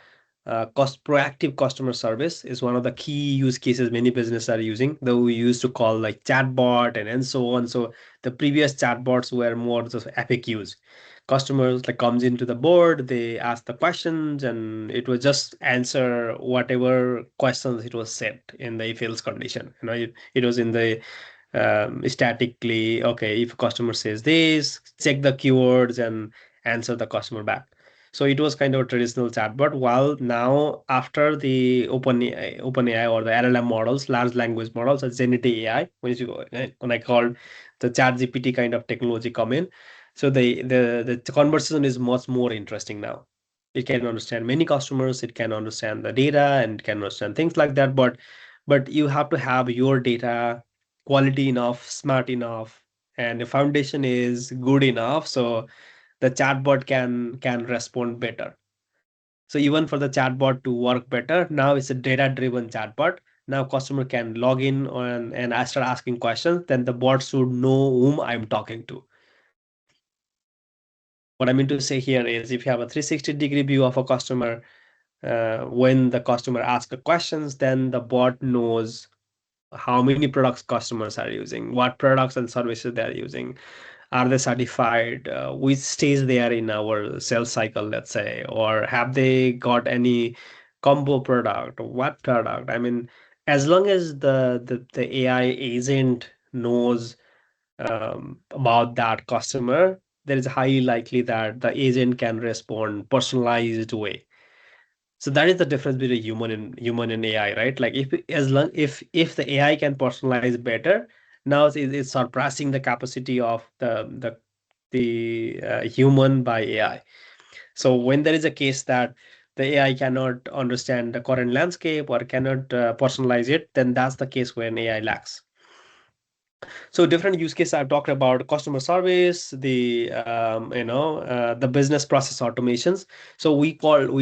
proactive customer service is one of the key use cases many businesses are using, though we used to call like chatbot and so on. So the previous chatbots were more just FAQs. Customers like comes into the board, they ask the questions, and it was just answer whatever questions it was set in the if else condition. It was in the statically, okay, if a customer says this, check the keywords and answer the customer back. So it was kind of a traditional chatbot. While now, after the OpenAI or the LLM models, large language models, or generative AI, when I called the chat GPT kind of technology come in, So the conversation is much more interesting now. It can understand many customers, it can understand the data and can understand things like that, but you have to have your data quality enough, smart enough, and the foundation is good enough so the chatbot can respond better. So even for the chatbot to work better, now it's a data-driven chatbot. Now customer can log in and I start asking questions, then the bot should know whom I'm talking to. What I mean to say here is if you have a 360-degree view of a customer, when the customer asks questions, then the bot knows how many products customers are using, what products and services they are using, are they certified, which stage they are in our sales cycle, let's say, or have they got any combo product, what product. I mean, as long as the AI agent knows about that customer, there is highly likely that the agent can respond personalized way. So that is the difference between human and AI, right? Like if the AI can personalize better, now it's surpassing the capacity of the human by AI. So when there is a case that the AI cannot understand the current landscape or cannot personalize it, then that's the case when AI lacks. So different use cases I've talked about: customer service, the business process automations. So we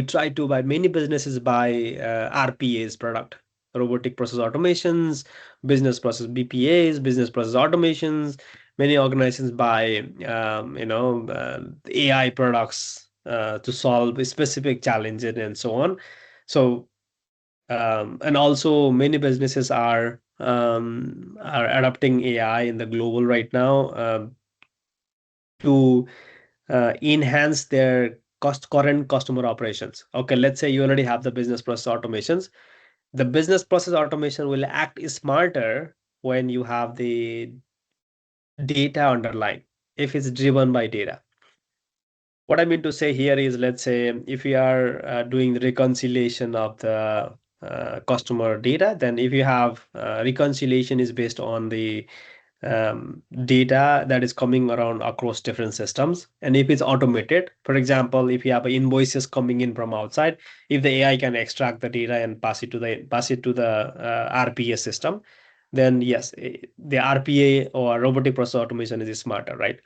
try to buy many businesses buy RPAs product, robotic process automations, business process BPAs, business process automations. Many organizations buy AI products to solve specific challenges and so on. So and also many businesses are adopting AI in the global right now to enhance their current customer operations. Okay, let's say you already have the business process automations. The business process automation will act smarter when you have the data underlying, if it's driven by data. What I mean to say here is, let's say if you are doing the reconciliation of the customer data, then if you have reconciliation is based on the data that is coming around across different systems, and if it's automated, for example, if you have invoices coming in from outside, if the AI can extract the data and pass it to the RPA system, then yes, the RPA or robotic process automation is smarter, right?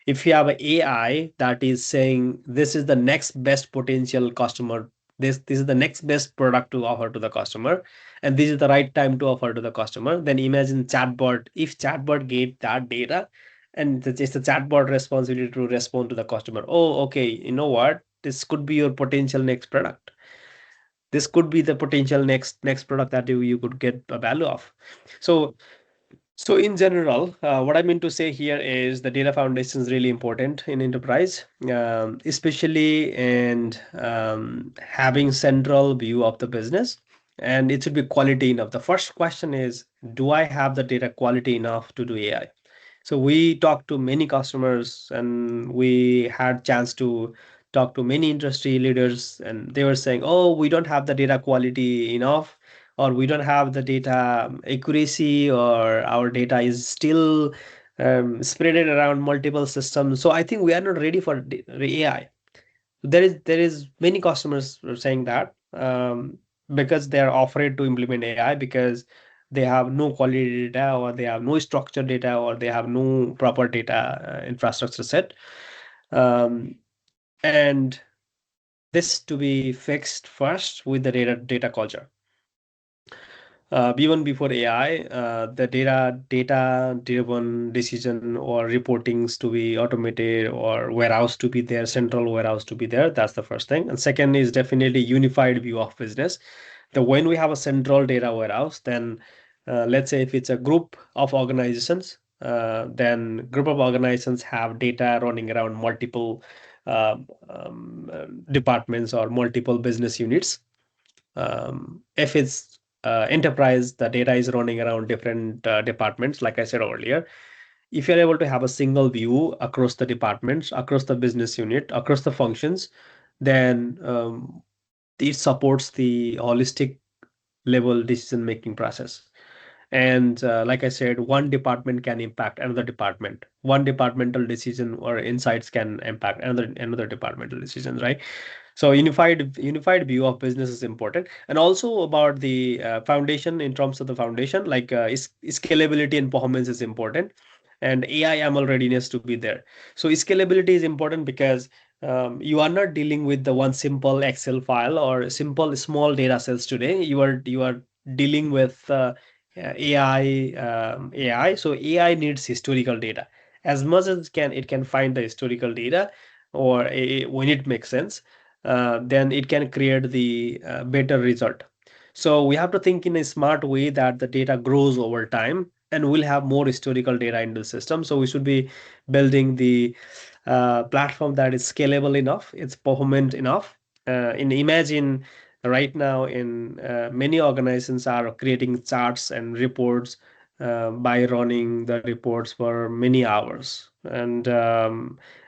If you have an AI that is saying this is the next best potential customer, this is the next best product to offer to the customer, and this is the right time to offer to the customer, then imagine chatbot. If chatbot get that data, and it's the chatbot responsibility to respond to the customer. Oh, okay, you know what? This could be your potential next product. This could be the potential next product that you could get a value of. So so in general, what I mean to say here is the data foundation is really important in enterprise, especially and having central view of the business, and it should be quality enough. The first question is, do I have the data quality enough to do AI? So we talked to many customers and we had chance to talk to many industry leaders, and they were saying, "Oh, we don't have the data quality enough, or we don't have the data accuracy, or our data is still spread around multiple systems. So I think we are not ready for AI." There is many customers were saying that because they are afraid to implement AI because they have no quality data, or they have no structured data, or they have no proper data infrastructure set. Um, and this to be fixed first with the data culture. Even before AI, the data driven decision or reportings to be automated, or warehouse to be there, central warehouse to be there. That's the first thing. And second is definitely unified view of business. The when we have a central data warehouse, then let's say if it's a group of organizations, then group of organizations have data running around multiple departments or multiple business units. If it's enterprise, the data is running around different departments, like I said earlier. If you're able to have a single view across the departments, across the business unit, across the functions, then it supports the holistic level decision making process. And like I said, one department can impact another department. One departmental decision or insights can impact another departmental decisions, right? So unified view of business is important, and also about the foundation. In terms of the foundation, like scalability and performance is important, and AI ML readiness to be there. So scalability is important because you are not dealing with the one simple Excel file or simple small data sets today. You are dealing with AI. So AI needs historical data as much as it can find the historical data, or when it makes sense, then it can create the better result. So we have to think in a smart way that the data grows over time and we'll have more historical data into the system. So we should be building the platform that is scalable enough, it's performant enough. In imagine right now in many organizations are creating charts and reports by running the reports for many hours, and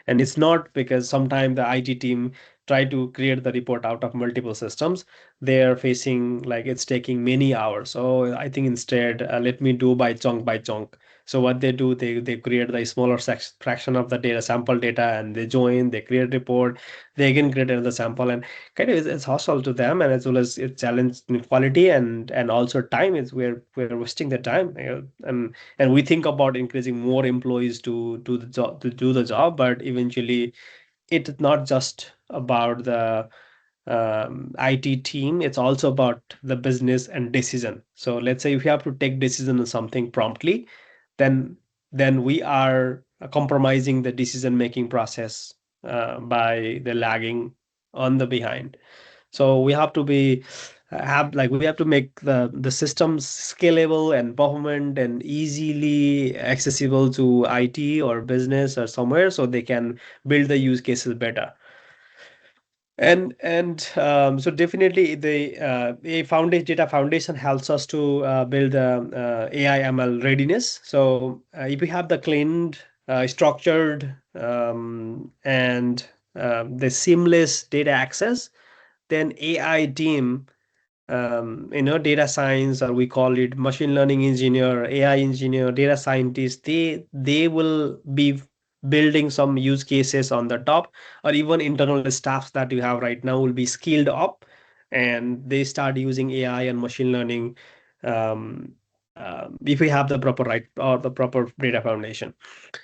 it's not because sometimes the IT team try to create the report out of multiple systems. They are facing like it's taking many hours. So I think instead, let me do by chunk. So what they do, they create the smaller fraction of the data, sample data, and they join, they create report, they again create another sample, and kind of it's hostile to them, and as well as it challenge in quality and also time is we're wasting the time, and we think about increasing more employees to do the job, but eventually it's not just about the IT team, it's also about the business and decision. So let's say if you have to take decision on something promptly, then then we are compromising the decision making process by the lagging on the behind. So we have to be have like we have to make the systems scalable and performant and easily accessible to IT or business or somewhere, so they can build the use cases better. And so definitely the a foundation data foundation helps us to build AI ML readiness. So if we have the cleaned, structured, and the seamless data access, then AI team, data science, or we call it machine learning engineer, AI engineer, data scientist, they will be building some use cases on the top, or even internal staffs that you have right now will be skilled up, and they start using AI and machine learning, um, if we have the proper right or the proper data foundation.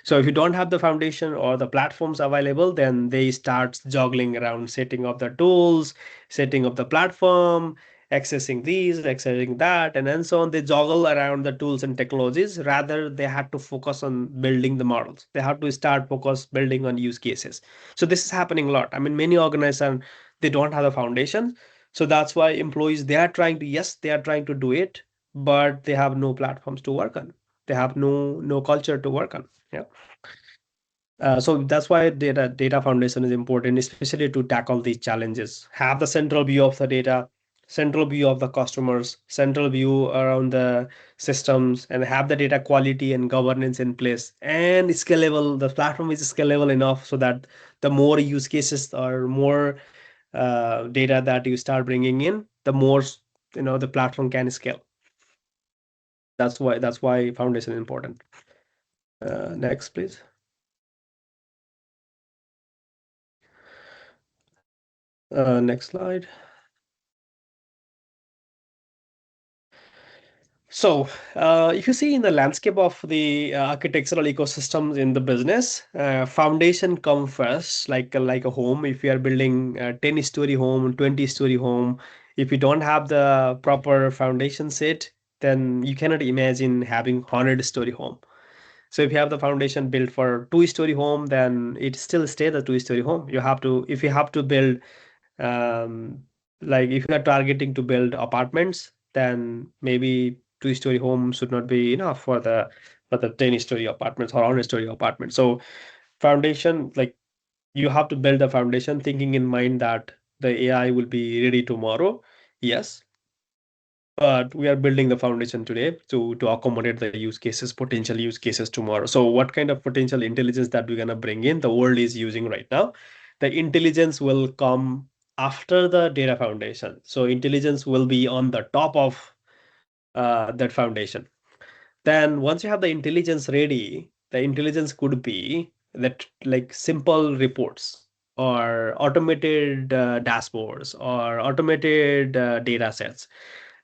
So if you don't have the foundation or the platforms available, then they start juggling around setting up the tools, setting up the platform, accessing these, accessing that, and then so on. They juggle around the tools and technologies. Rather, they had to focus on building the models. They have to start focus building on use cases. So this is happening a lot. I mean, many organizations, they don't have a foundation. So that's why employees, they are trying to, yes, they are trying to do it, but they have no platforms to work on. They have no culture to work on. Yeah. So that's why data foundation is important, especially to tackle these challenges. Have the central view of the data, central view of the customers, central view around the systems, and have the data quality and governance in place. And scalable, the platform is scalable enough so that the more use cases or more data that you start bringing in, the more the platform can scale. That's why foundation is important. Next, please. Next slide. So, if you see in the landscape of the architectural ecosystems in the business, foundation come first, like a home. If you are building a 10-story home, 20-story home, if you don't have the proper foundation set, then you cannot imagine having 100-story home. So if you have the foundation built for 2-story home, then it still stays a 2-story home. If you have to build, um, like if you are targeting to build apartments, then maybe 2-story home should not be enough for the 10-story apartments or 100-story apartments. So foundation, like you have to build a foundation thinking in mind that the AI will be ready tomorrow. Yes, but we are building the foundation today to accommodate the use cases, potential use cases tomorrow. So what kind of potential intelligence that we're gonna bring in, the world is using right now. The intelligence will come after the data foundation. So intelligence will be on the top of that foundation. Then once you have the intelligence ready, the intelligence could be that like simple reports or automated dashboards or automated data sets.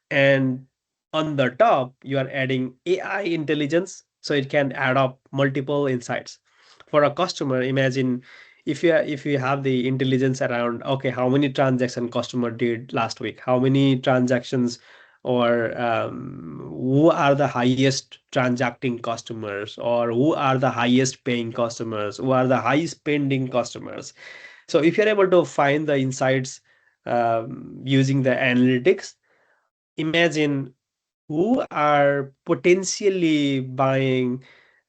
And on the top, you are adding AI intelligence so it can add up multiple insights. For a customer, imagine if you have the intelligence around, okay, how many transaction customer did last week, how many transactions, or who are the highest transacting customers, or who are the highest paying customers, who are the high spending customers. So if you're able to find the insights using the analytics, imagine who are potentially buying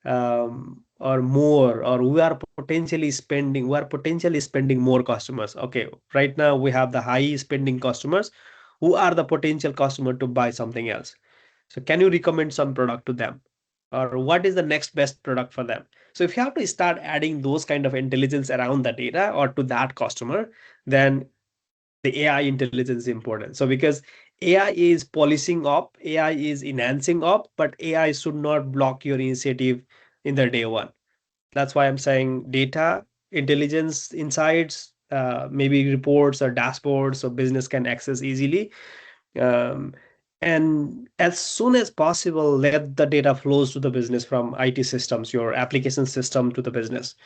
or more, or who are potentially spending more customers. Okay, right now we have the high spending customers. Who are the potential customer to buy something else? So can you recommend some product to them, or what is the next best product for them? So if you have to start adding those kind of intelligence around the data or to that customer, then the AI intelligence is important. So because AI is policing up, AI is enhancing up, but AI should not block your initiative in the day one. That's why I'm saying data, intelligence, insights, maybe reports or dashboards so business can access easily. Um, and as soon as possible, let the data flows to the business from IT systems, your application system to the business,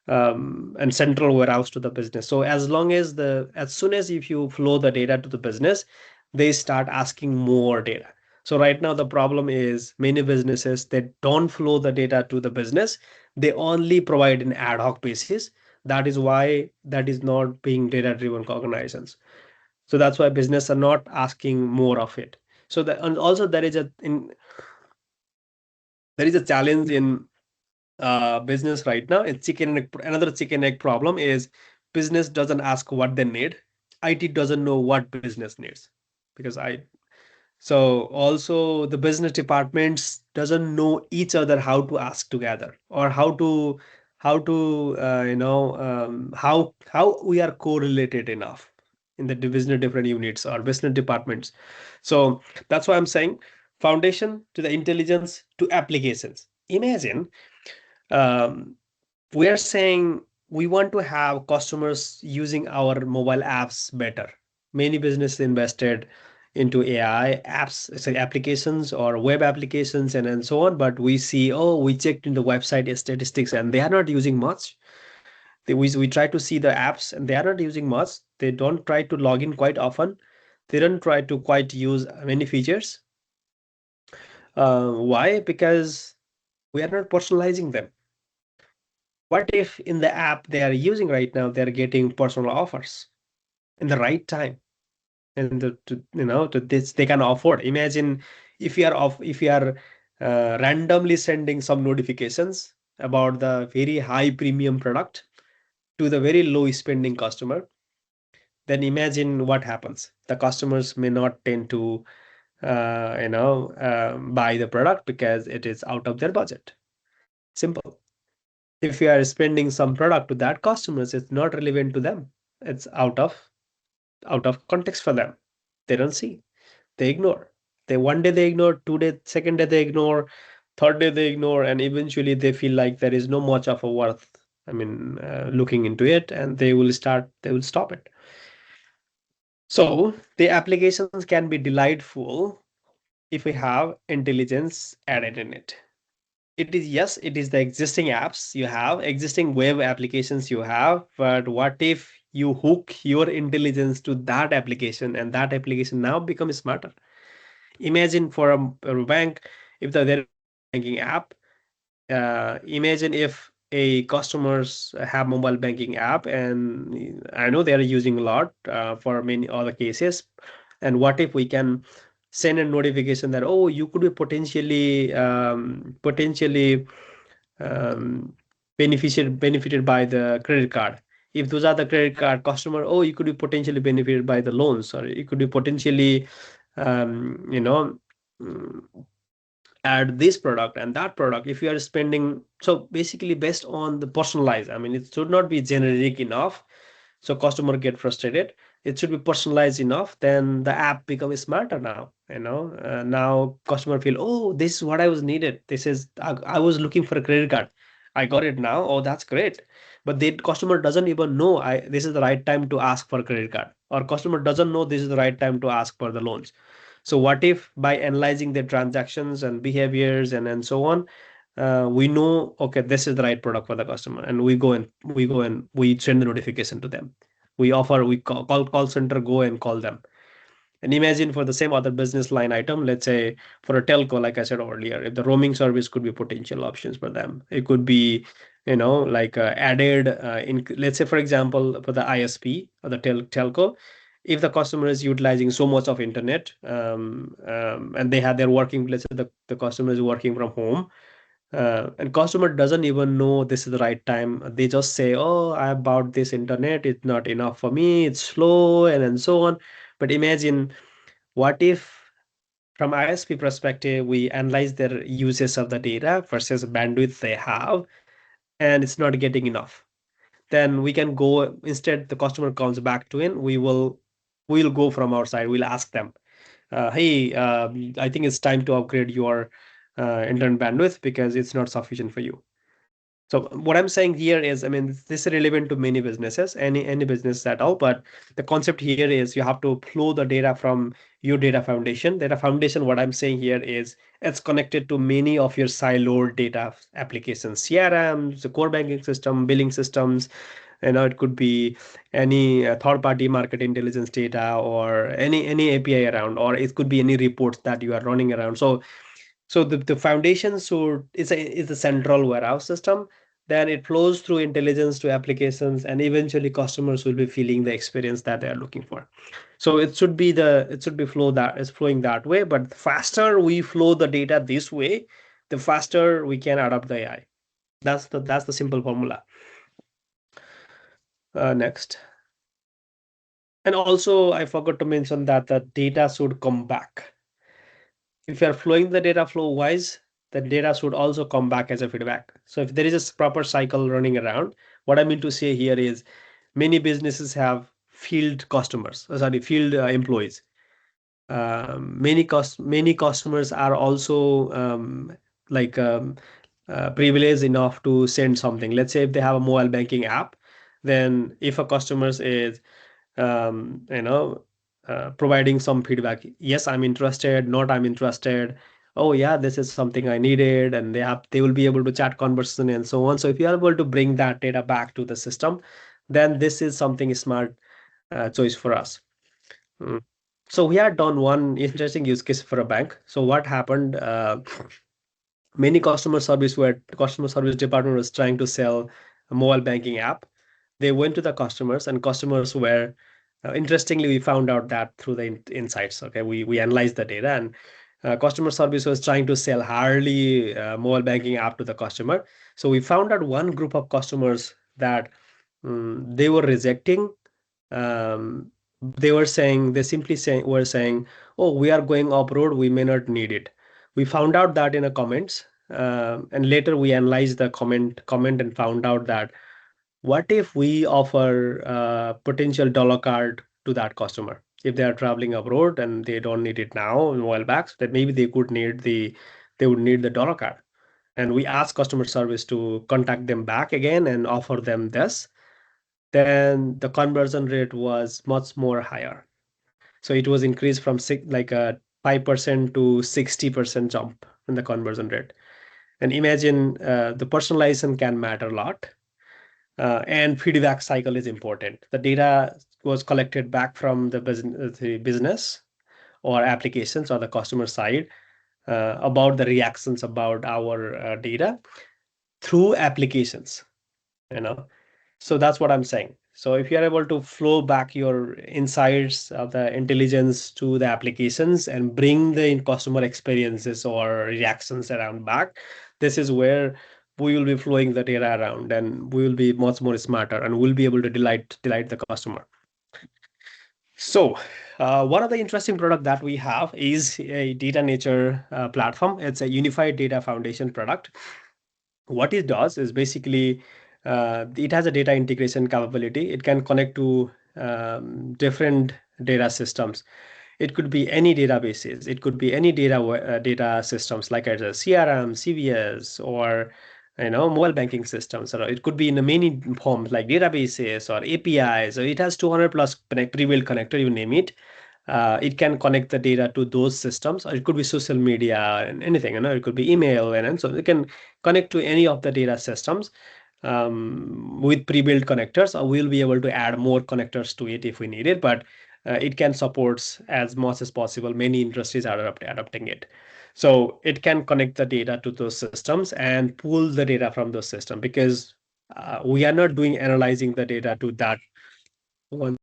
and central warehouse to the business. So as soon as if you flow the data to the business, they start asking more data. So right now the problem is many businesses that don't flow the data to the business, they only provide an ad hoc basis. That is why that is not being data driven organizations. So that's why business are not asking more of it. So and also there is a challenge in business right now. It's another chicken egg problem is business doesn't ask what they need. IT doesn't know what business needs, because I so also the business departments doesn't know each other how to ask together, or how to how we are correlated enough in the business different units or business departments. So that's why I'm saying foundation to the intelligence to applications. Imagine, um, we are saying we want to have customers using our mobile apps better. Many businesses invested into AI apps, say applications or web applications, and so on. But we see, oh, we checked in the website statistics and they are not using much. We try to see the apps and they are not using much. They don't try to log in quite often. They don't try to quite use many features. Why? Because we are not personalizing them. What if in the app they are using right now, they're getting personal offers in the right time, and to this they can afford. Imagine if you are randomly sending some notifications about the very high premium product to the very low spending customer, then imagine what happens. The customers may not tend to buy the product because it is out of their budget. Simple. If you are spending some product to that customers, it's not relevant to them. It's out of context for them. They don't see. They ignore. They one day they ignore, 2 day, second day they ignore, third day they ignore, and eventually they feel like there is no much of a worth. I mean, looking into it, and they will stop it. So the applications can be delightful if we have intelligence added in it. It is, yes, it is the existing apps you have, existing web applications you have, but what if you hook your intelligence to that application and that application now becomes smarter? Imagine for a bank, if there is a mobile banking app, imagine if a customers have mobile banking app, and I know they are using a lot for many other cases. And what if we can send a notification that, oh, you could be potentially um, benefited by the credit card. If those are the credit card customer, oh, you could be potentially benefited by the loans, or you could be potentially um, you know mm, add this product and that product if you are spending. So basically based on the personalized, I mean, it should not be generic enough. So customer get frustrated. It should be personalized enough. Then the app becomes smarter now. Now customer feel, oh, this is what I was needed. This is I was looking for a credit card. I got it now. Oh, that's great. But the customer doesn't even know this is the right time to ask for a credit card, or customer doesn't know this is the right time to ask for the loans. So what if by analyzing their transactions and behaviors and so on, we know, okay, this is the right product for the customer, and we go and we send the notification to them. We call center, go and call them. And imagine for the same other business line item, let's say for a telco, like I said earlier, if the roaming service could be potential options for them. It could be, like added in, let's say, for example, for the ISP or the telco, if the customer is utilizing so much of internet, and they're working, let's say the customer is working from home, and customer doesn't even know this is the right time. They just say, oh, I bought this internet, it's not enough for me, it's slow, and so on. But imagine, what if from ISP perspective, we analyze their uses of the data versus bandwidth they have, and it's not getting enough. Then we can go, instead the customer comes back to in, we'll go from our side, we'll ask them, hey, I think it's time to upgrade your internet bandwidth because it's not sufficient for you. So what I'm saying here is, I mean, this is relevant to many businesses, any business at all. But the concept here is you have to flow the data from your data foundation. Data foundation, what I'm saying here is it's connected to many of your siloed data applications, CRMs, the core banking system, billing systems. It could be any third-party market intelligence data, or any API around, or it could be any reports that you are running around. So the foundation should is a central warehouse system. Then it flows through intelligence to applications, and eventually customers will be feeling the experience that they are looking for. So it should be flowing that way. But the faster we flow the data this way, the faster we can adopt the AI. That's the simple formula. Next. And also, I forgot to mention that the data should come back. If you are flowing the data flow wise, the data should also come back as a feedback. So if there is a proper cycle running around, what I mean to say here is many businesses have field customers, field employees. Many customers are also like privileged enough to send something. Let's say if they have a mobile banking app, then if a customer is um, you know providing some feedback, yes, I'm interested, not I'm interested, oh yeah, this is something I needed, and they will be able to chat conversation and so on. So if you are able to bring that data back to the system, then this is something smart choice for us. Mm. So we had done one interesting use case for a bank. So what happened, many customer service department was trying to sell a mobile banking app. They went to the customers, and customers were interestingly, we found out that through the insights. Okay, we analyzed the data, and customer service was trying to sell hardly mobile banking app to the customer. So we found out one group of customers that they were rejecting. They simply were saying, oh, we are going abroad, we may not need it. We found out that in the comments, and later we analyzed the comment and found out that, what if we offer a potential dollar card to that customer if they are traveling abroad and they don't need it now in while back, that maybe they would need the dollar card. And we ask customer service to contact them back again and offer them this. Then the conversion rate was much more higher. So it was increased from like a 5% to 60% jump in the conversion rate. And imagine, the personalization can matter a lot, and feedback cycle is important. The data was collected back from the business or applications or the customer side, about the reactions about our data through applications. You know, so that's what I'm saying. So if you're able to flow back your insights of the intelligence to the applications and bring the customer experiences or reactions around back, this is where we will be flowing the data around, and we will be much more smarter, and we'll be able to delight the customer. So one of the interesting product that we have is a data nature platform. It's a unified data foundation product. What it does is basically It has a data integration capability. It can connect to different data systems. It could be any databases. It could be any data systems like as a CRM, CVS, or mobile banking systems. Or it could be in many forms like databases or APIs. So it has 200 plus pre-built connector. You name it. It can connect the data to those systems, or it could be social media and anything. It could be email, and so it can connect to any of the data systems with pre-built connectors, or we'll be able to add more connectors to it if we need it, but it can support as much as possible. Many industries are adopting it. So it can connect the data to those systems and pull the data from those systems, because we are not doing analyzing the data to that one.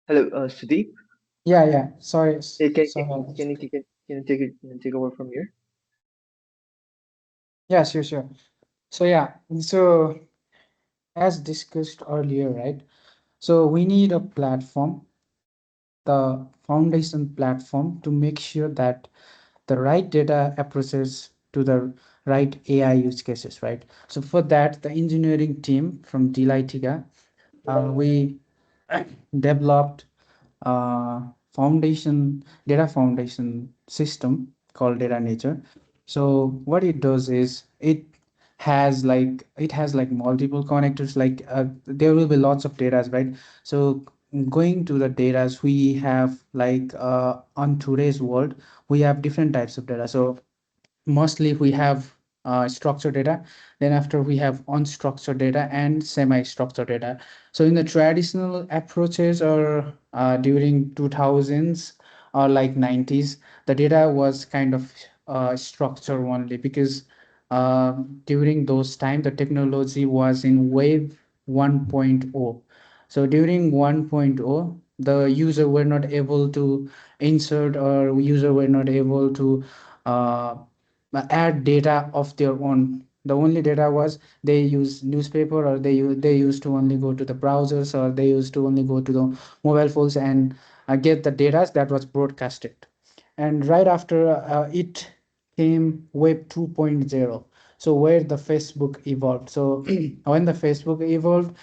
Hello, Sudeep. Yeah, yeah. Sorry, Can, sorry. can you take it, take over from here? Yeah, sure, sure. So yeah, so as discussed earlier, right? So we need a platform, the foundation platform, to make sure that the right data approaches to the right AI use cases, right? So for that, the engineering team from Deloitte, we developed foundation data foundation system called data nature. So what it does is it has like multiple connectors, like there will be lots of data, right? So going to the data, we have like on today's world we have different types of data. So mostly we have structured data, then after we have unstructured data and semi-structured data. So in the traditional approaches, or during 2000s or like 90s, the data was kind of structure only, because uh, during those time the technology was in wave 1.0. So during 1.0, the user were not able to insert, or user were not able to uh, add data of their own. The only data was they use newspaper, or they used to only go to the browsers, or they used to only go to the mobile phones and get the data that was broadcasted. And right after it came web 2.0, so where the Facebook evolved. So when the Facebook evolved,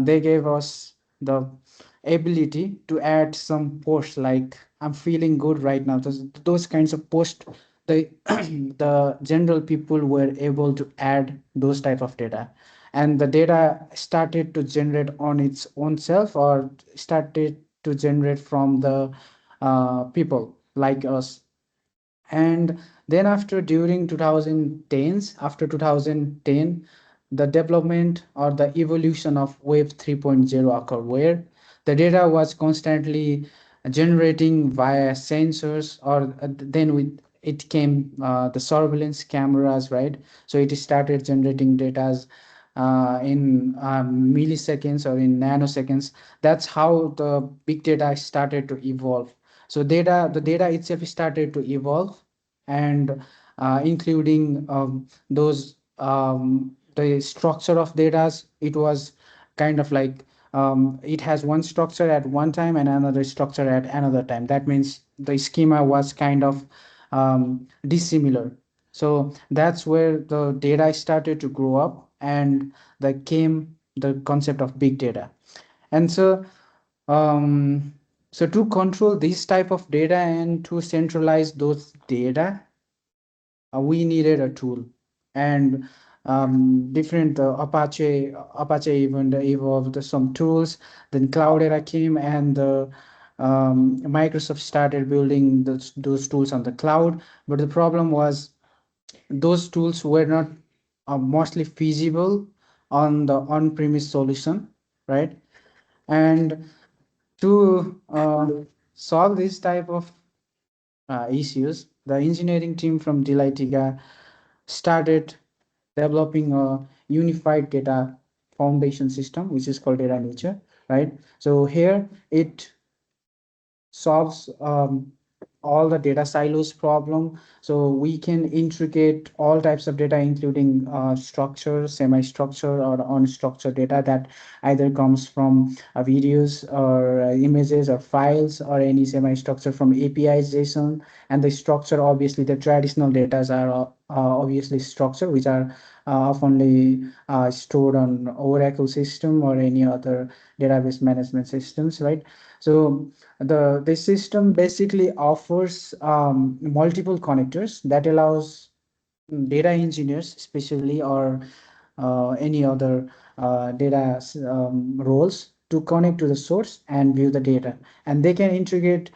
they gave us the ability to add some posts like I'm feeling good right now. Those kinds of posts, the the general people were able to add those type of data, and the data started to generate on its own self, or started to generate from the people like us. And then after, during 2010s, after 2010, the development or the evolution of web 3.0 occurred, where the data was constantly generating via sensors, or then with it came the surveillance cameras, right? So it started generating data in milliseconds or in nanoseconds. That's how the big data started to evolve. So the data itself started to evolve, and including those the structure of data. It was kind of like it has one structure at one time and another structure at another time. That means the schema was kind of dissimilar. So that's where the data started to grow up, and that came the concept of big data. And so um, So to control this type of data and to centralize those data, we needed a tool. And different Apache even evolved some tools. Then Cloudera came, and Microsoft started building those tools on the cloud. But the problem was those tools were not mostly feasible on the on-premise solution, right? And to solve this type of issues, the engineering team from Deloitte started developing a unified data foundation system, which is called data nature, right? So here it solves all the data silos problem. So we can integrate all types of data, including structure, semi-structure, or unstructured data that either comes from videos or images or files, or any semi-structure from APIs, JSON. And the structure, obviously, the traditional data are obviously structure, which are oftenly stored on Oracle system or any other database management systems, right? So the system basically offers multiple connectors that allows data engineers, especially, or any other data roles, to connect to the source and view the data. And they can integrate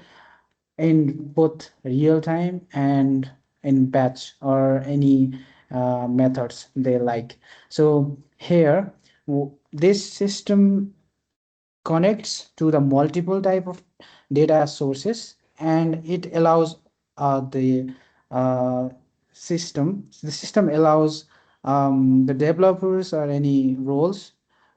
in both real time and in batch or any methods they like. So here, this system connects to the multiple type of data sources, and it allows uh, the system allows the developers or any roles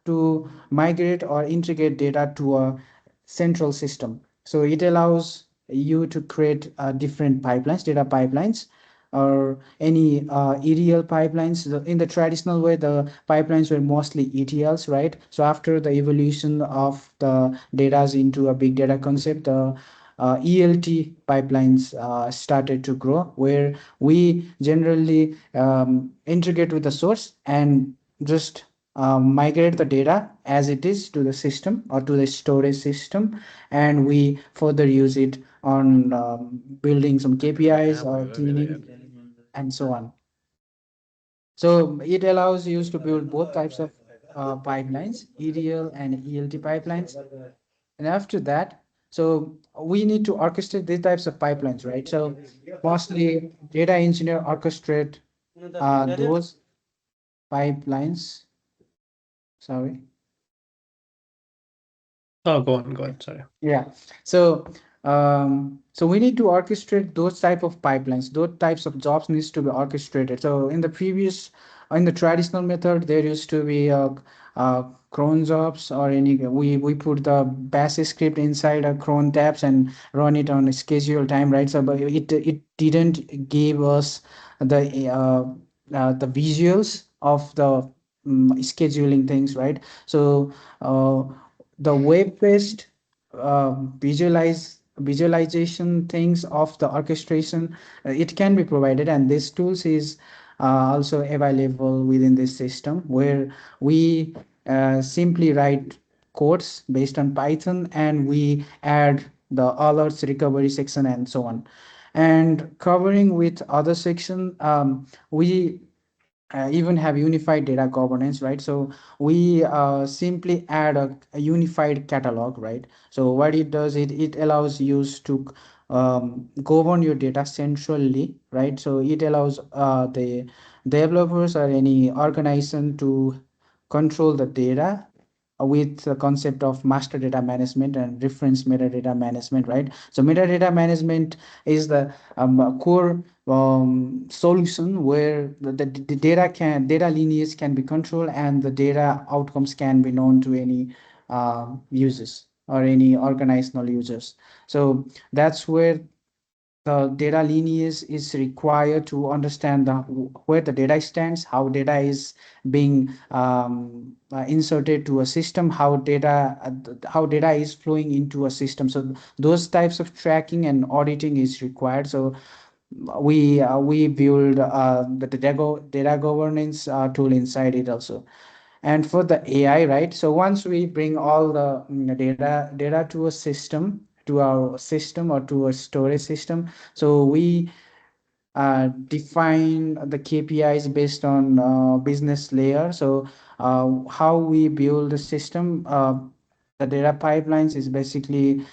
to migrate or integrate data to a central system. So it allows you to create different pipelines, data pipelines, or any ETL pipelines. In the traditional way, the pipelines were mostly ETLs, right? So after the evolution of the data into a big data concept, the ELT pipelines started to grow, where we generally integrate with the source and just migrate the data as it is to the system or to the storage system, and we further use it on building some KPIs or cleaning and so on. So it allows you to build both types of pipelines, ETL and ELT pipelines. And after that, so we need to orchestrate these types of pipelines, right? So mostly data engineer orchestrate those pipelines. Sorry. Oh, go on. Sorry. Yeah. So so we need to orchestrate those type of pipelines. Those types of jobs needs to be orchestrated. So in the traditional method, there used to be cron jobs, or any, we put the bash script inside a cron tabs and run it on a scheduled time, right? So but it didn't give us the visuals of the scheduling things, right? So uh, the web-based visualization things of the orchestration, it can be provided, and this tools is also available within this system, where we simply write codes based on Python, and we add the alerts, recovery section, and so on. And covering with other section, we even have unified data governance, right? So we simply add a unified catalog, right? So what it does, it allows you to govern your data centrally, right? So it allows the developers or any organization to control the data with the concept of master data management and reference metadata management, right? So metadata management is the core solution where the data lineage can be controlled, and the data outcomes can be known to any users or any organizational users. So that's where the data lineage is required to understand where the data stands, how data is being inserted to a system, how data is flowing into a system. So those types of tracking and auditing is required. So we build the data governance tool inside it also. And for the AI, right? So once we bring all the data to a system, to our system or to a storage system. So we define the KPIs based on business layer. So how we build the system, the data pipelines is basically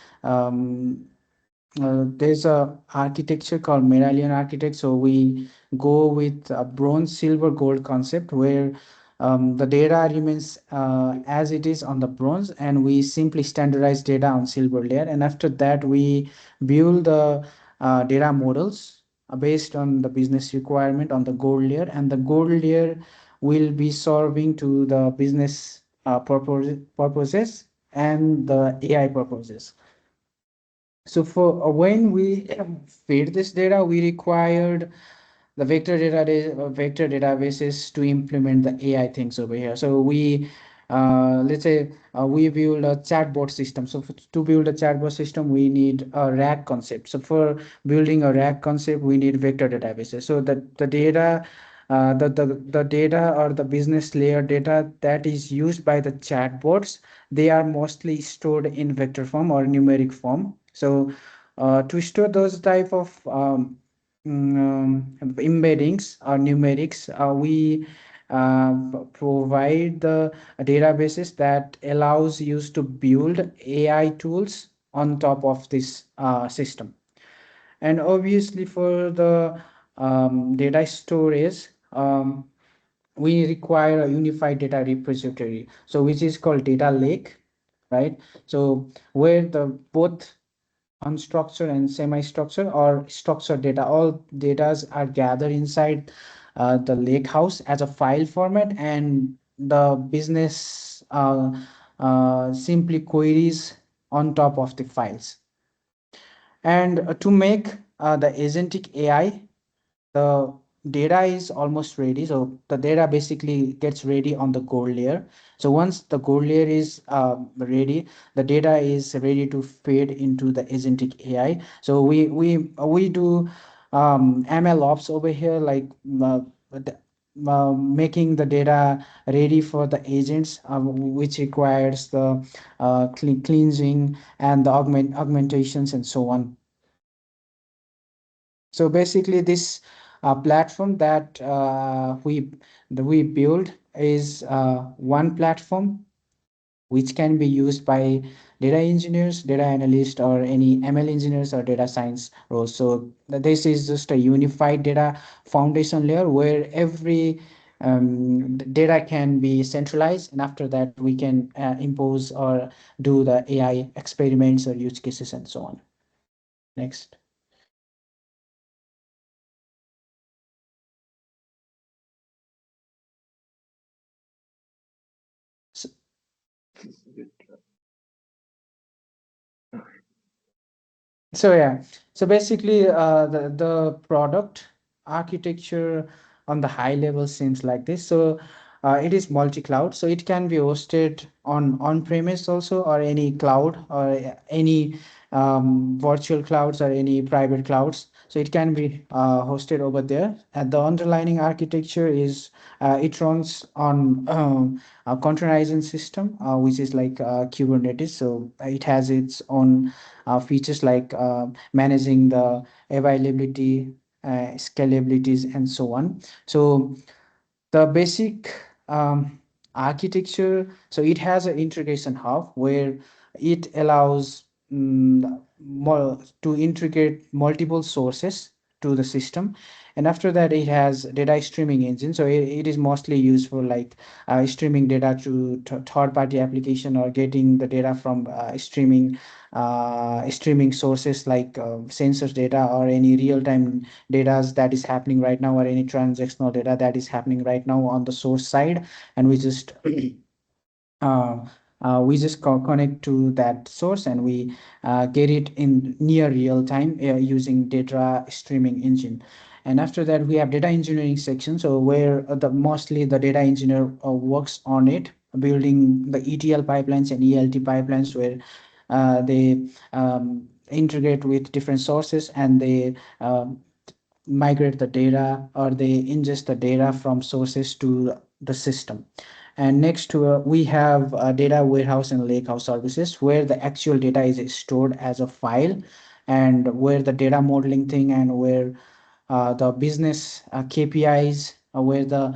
there's a architecture called medallion architect. So we go with a bronze silver gold concept where the data remains as it is on the bronze, and we simply standardize data on silver layer, and after that we build the data models based on the business requirement on the gold layer, and the gold layer will be serving to the business purposes and the AI purposes. So for when we feed this data, we required the vector databases to implement the AI things over here. So we let's say we build a chatbot system. So to build a chatbot system, we need a RAG concept. So for building a RAG concept, we need vector databases. So that the data the data or the business layer data that is used by the chatbots, they are mostly stored in vector form or numeric form. So to store those type of embeddings or numerics, we provide the databases that allows you to build AI tools on top of this system. And obviously for the data storage, we require a unified data repository, so which is called data lake, right? So where the both unstructured and semi-structured or structured data, all datas are gathered inside the lake house as a file format, and the business simply queries on top of the files. And to make the agentic AI, the data is almost ready. So the data basically gets ready on the gold layer. So once the gold layer is ready, the data is ready to feed into the agentic AI. So we do ML ops over here, like the- making the data ready for the agents, which requires the cleansing and the augmentations and so on. So basically, this platform that we build is one platform which can be used by data engineers, data analysts, or any ML engineers or data science roles. So this is just a unified data foundation layer where every data can be centralized, and after that we can impose or do the AI experiments or use cases and so on. Next. So, so yeah, so basically the product architecture on the high level seems like this. So it is multi-cloud, so it can be hosted on premise also, or any cloud, or any virtual clouds or any private clouds. So it can be hosted over there, and the underlying architecture is it runs on a containerization system, which is like Kubernetes. So it has its own features like managing the availability, scalabilities, and so on. So the basic architecture, so it has an integration hub where it allows more to integrate multiple sources to the system, and after that it has data streaming engine. So it is mostly used for like streaming data to third party application, or getting the data from streaming sources like sensors data, or any real time data that is happening right now, or any transactional data that is happening right now on the source side, and uh, we just connect to that source, and we get it in near real time using data streaming engine. And after that we have data engineering section, so where the mostly the data engineer works on it, building the ETL pipelines and ELT pipelines, where they integrate with different sources, and they migrate the data, or they ingest the data from sources to the system. And next to we have data warehouse and lakehouse services, where the actual data is stored as a file, and where the data modeling thing, and where the business KPIs, where the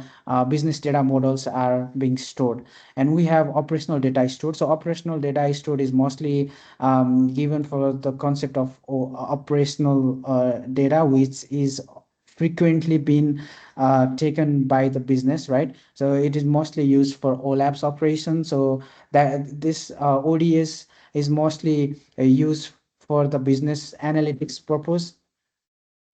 business data models are being stored. And we have operational data stored. So operational data stored is mostly given for the concept of operational data, which is frequently been taken by the business, right? So it is mostly used for OLAPS operations. So that this ODS is mostly used for the business analytics purpose.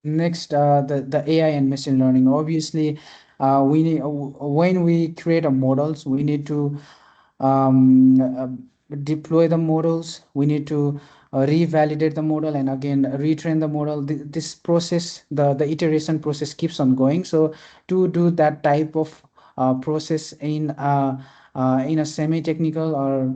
Next, the AI and machine learning. Obviously, we need when we create a models, we need to deploy the models. We need to revalidate the model and again retrain the model. This process, the iteration process keeps on going. So to do that type of process in a semi-technical or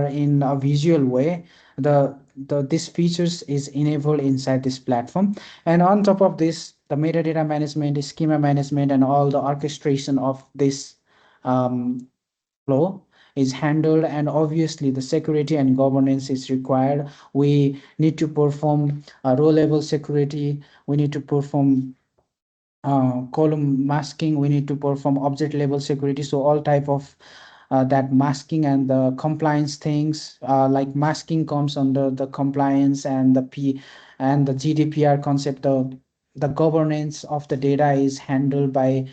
in a visual way, the this features is enabled inside this platform. And on top of this, the metadata management, schema management, and all the orchestration of this um, flow is handled. And obviously the security and governance is required. We need to perform row level security. We need to perform column masking. We need to perform object level security. So all type of that masking and the compliance things, like masking comes under the compliance and the GDPR concept. The governance of the data is handled by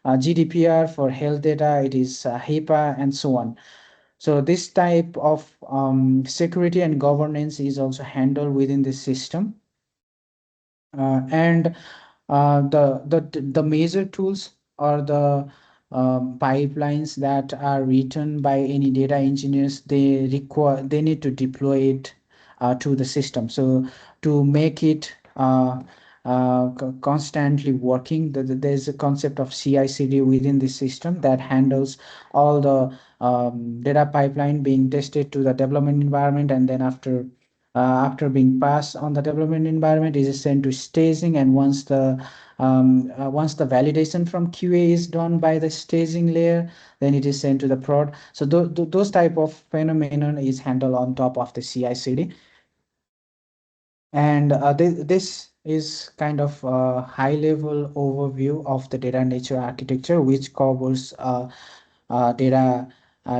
GDPR. For health data, it is HIPAA, and so on. So this type of security and governance is also handled within the system. And the major tools or the pipelines that are written by any data engineers, they need to deploy it to the system. So to make it constantly working, there's a concept of CI/CD within the system that handles all the data pipeline being tested to the development environment, and then after being passed on the development environment, it is sent to staging. And once the validation from QA is done by the staging layer, then it is sent to the prod. So those type of phenomenon is handled on top of the CI/CD. And this is kind of a high level overview of the data nature architecture, which covers data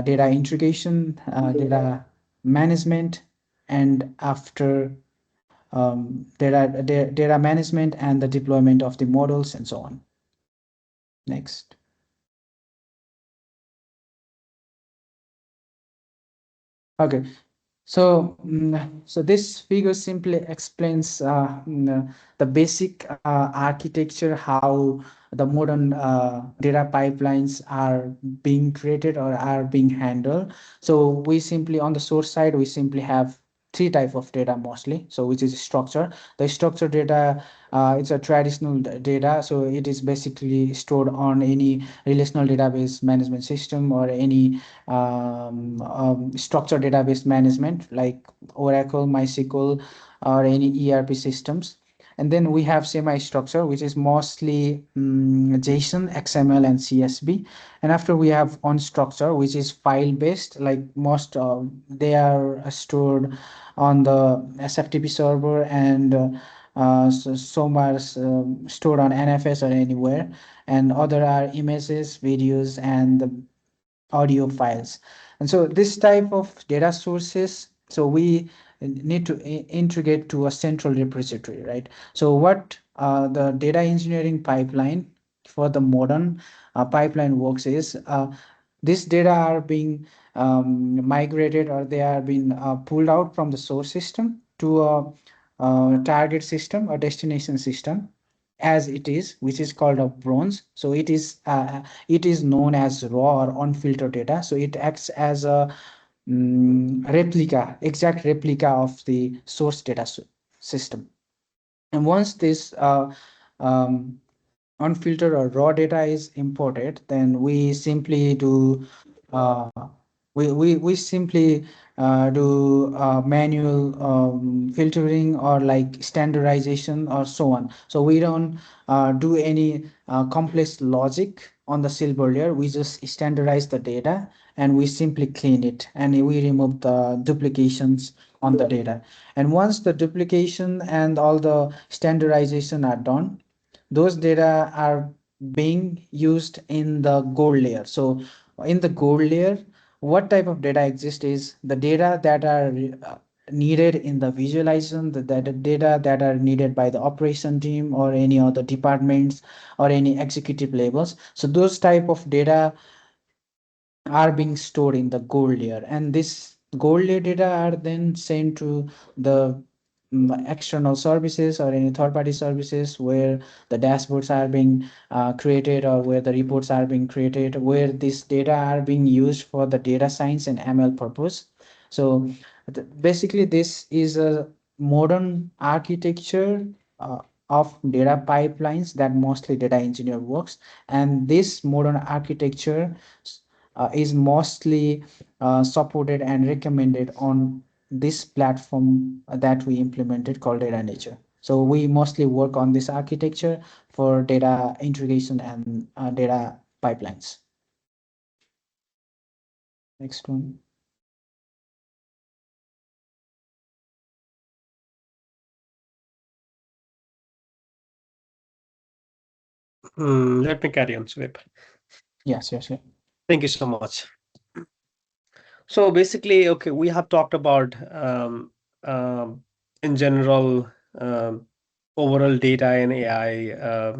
data integration, data management, and after data management and the deployment of the models and so on. Next. Okay. So, so this figure simply explains the basic architecture, how the modern data pipelines are being created or are being handled. So we simply, on the source side, we simply have three type of data mostly. So which is structure. The structured data, it's a traditional data. So it is basically stored on any relational database management system or any structured database management like Oracle, MySQL, or any ERP systems. And then we have semi-structure, which is mostly JSON, XML, and CSV. And after we have unstructured, which is file-based, like most they are stored on the SFTP server, and so some are stored on NFS or anywhere, and other are images, videos, and the audio files. And so this type of data sources, so we need to integrate to a central repository, right? So what the data engineering pipeline for the modern pipeline works is, this data are being migrated, or they are being pulled out from the source system to a target system or destination system as it is, which is called a bronze. So it is known as raw or unfiltered data. So it acts as a replica, exact replica of the source data system. And once this um, unfiltered or raw data is imported, then we simply do We simply do manual filtering or like standardization or so on. So we don't do any complex logic on the silver layer. We just standardize the data and we simply clean it and we remove the duplications on the data. And once the duplication and all the standardization are done, those data are being used in the gold layer. So in the gold layer, what type of data exists is the data that are needed in the visualization, the data that are needed by the operation team or any other departments or any executive levels. So those type of data are being stored in the gold layer, and this gold layer data are then sent to the external services or any third party services where the dashboards are being created, or where the reports are being created, where this data are being used for the data science and ML purpose. So basically this is a modern architecture of data pipelines that mostly data engineer works. And this modern architecture is mostly supported and recommended on this platform that we implemented called Data Nature. So we mostly work on this architecture for data integration and data pipelines. Next one. Let me carry on, Sweep. Yes, yes, yes. Thank you so much. So basically, okay, we have talked about in general overall data and AI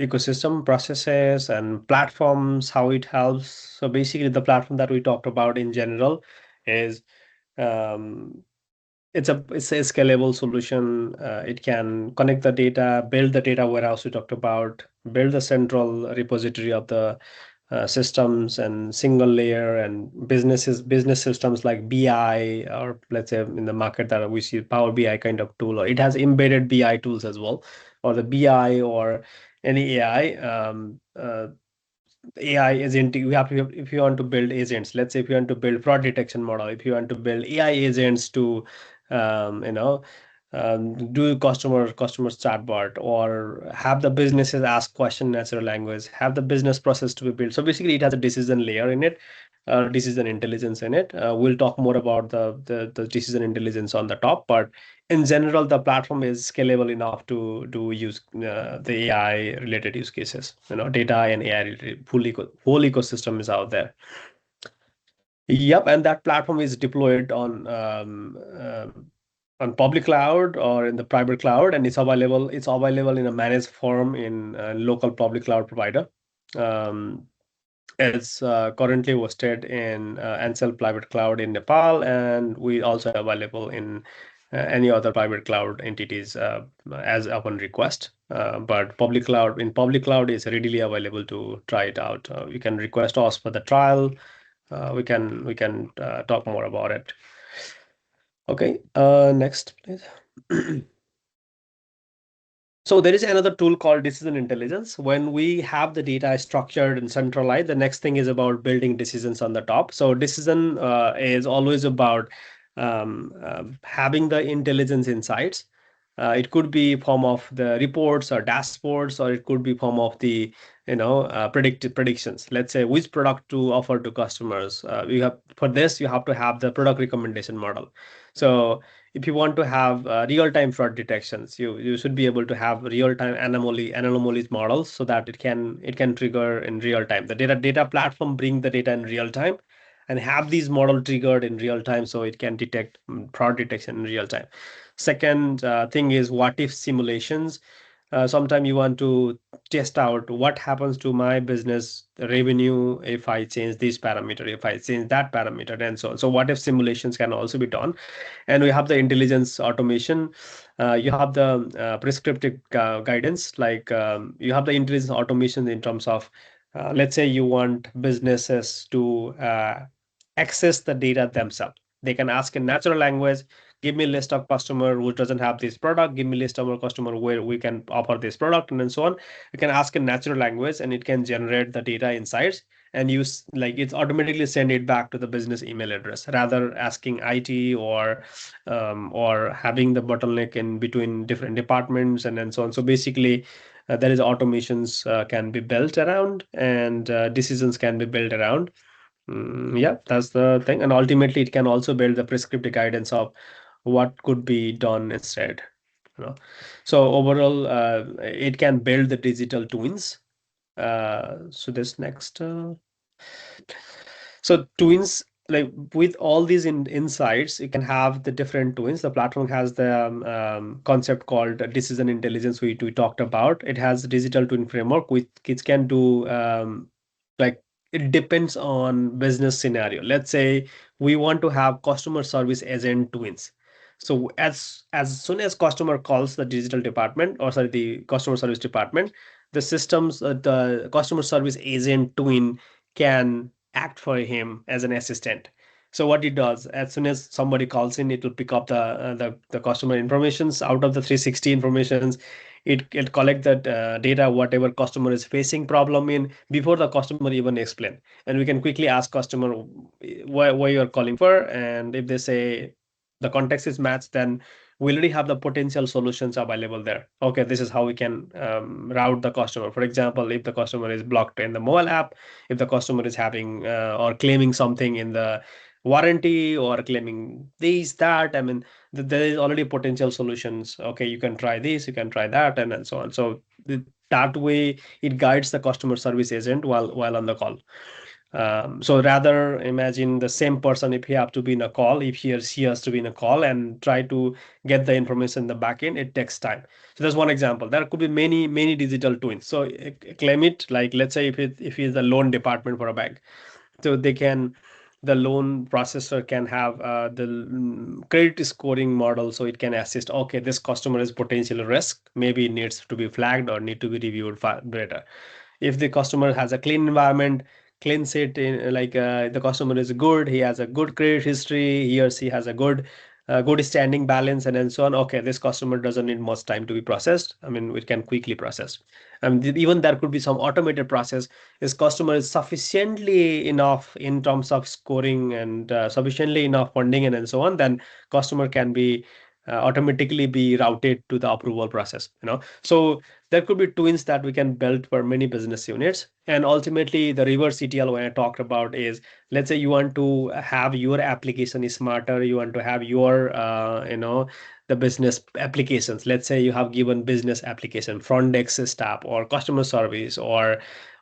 ecosystem processes and platforms, how it helps. So basically, the platform that we talked about in general is um, it's a scalable solution. It can connect the data, build the data warehouse we talked about, build the central repository of the systems and single layer and business systems like BI, or let's say in the market that we see Power BI kind of tool, or it has embedded BI tools as well, or the BI or any AI. AI agent, you have to, if you want to build agents, let's say if you want to build fraud detection model, if you want to build AI agents to um, you know do customers chatbot, or have the businesses ask question in natural language, have the business process to be built. So basically it has a decision layer in it, decision intelligence in it. We'll talk more about the decision intelligence on the top, but in general the platform is scalable enough to use the AI related use cases. Data and AI related whole ecosystem is out there. Yep, and that platform is deployed on public cloud or in the private cloud, and it's available in a managed form in local public cloud provider. Um, it's currently hosted in Ansel Private Cloud in Nepal, and we also available in any other private cloud entities as upon request. But public cloud is readily available to try it out. You can request us for the trial. We can talk more about it. Okay, next, please. So there is another tool called decision intelligence. When we have the data structured and centralized, the next thing is about building decisions on the top. So decision is always about having the intelligence insights. It could be form of the reports or dashboards, or it could be form of the predictions. Let's say which product to offer to customers. You have for this you have to have the product recommendation model. So if you want to have real-time fraud detections, you should be able to have real-time anomalies models, so that it can trigger in real time. The data platform bring the data in real time and have these model triggered in real time, so it can detect fraud detection in real time. Second thing is what if simulations. Sometime you want to test out what happens to my business revenue if I change this parameter, if I change that parameter, and so on. So what if simulations can also be done. And we have the intelligence automation. You have the prescriptive guidance, like you have the intelligence automation in terms of let's say you want businesses to access the data themselves. They can ask in natural language, give me a list of customer who doesn't have this product, give me a list of our customer where we can offer this product, and then so on. You can ask in natural language and it can generate the data insights and like it's automatically send it back to the business email address rather asking IT or having the bottleneck in between different departments and then so on. So basically, there is automations can be built around, and decisions can be built around. Yeah, that's the thing. And ultimately, it can also build the prescriptive guidance of what could be done instead. You know, so overall, it can build the digital twins. So this next. So twins, like with all these insights, you can have the different twins. The platform has the concept called decision intelligence we talked about. It has a digital twin framework which can do like it depends on business scenario. Let's say we want to have customer service agent twins. So as soon as customer calls the digital department, or sorry, the customer service department, the customer service agent twin can act for him as an assistant. So what it does, as soon as somebody calls in, it will pick up the customer informations out of the 360 informations. It collect that data, whatever customer is facing problem in, before the customer even explain, and we can quickly ask customer why you are calling for, and if they say the context is matched, then we already have the potential solutions available there. Okay, this is how we can route the customer. For example, if the customer is blocked in the mobile app, if the customer is having or claiming something in the warranty, or claiming this that, I mean, there is already potential solutions. Okay, you can try this, you can try that, and so on. So that way it guides the customer service agent while on the call. So rather imagine the same person, if he have to be in a call, if he or she has to be in a call and try to get the information in the backend, it takes time. So that's one example. There could be many digital twins. So claim it, like let's say if it's the loan department for a bank, so the loan processor can have the credit scoring model, so it can assist, okay, this customer is potential risk, maybe it needs to be flagged or need to be reviewed better. If the customer has a clean environment, cleans it in, like the customer is good, he has a good credit history, he or she has a good standing balance, and then so on, okay, this customer doesn't need much time to be processed. I mean, it can quickly process. And even there could be some automated process. Is customer is sufficiently enough in terms of scoring, and sufficiently enough funding, and so on, then customer can be automatically be routed to the approval process. So there could be twins that we can build for many business units. And ultimately, the reverse ETL when I talked about is, let's say you want to have your application is smarter, you want to have your the business applications. Let's say you have given business application, front desk staff, or customer service, or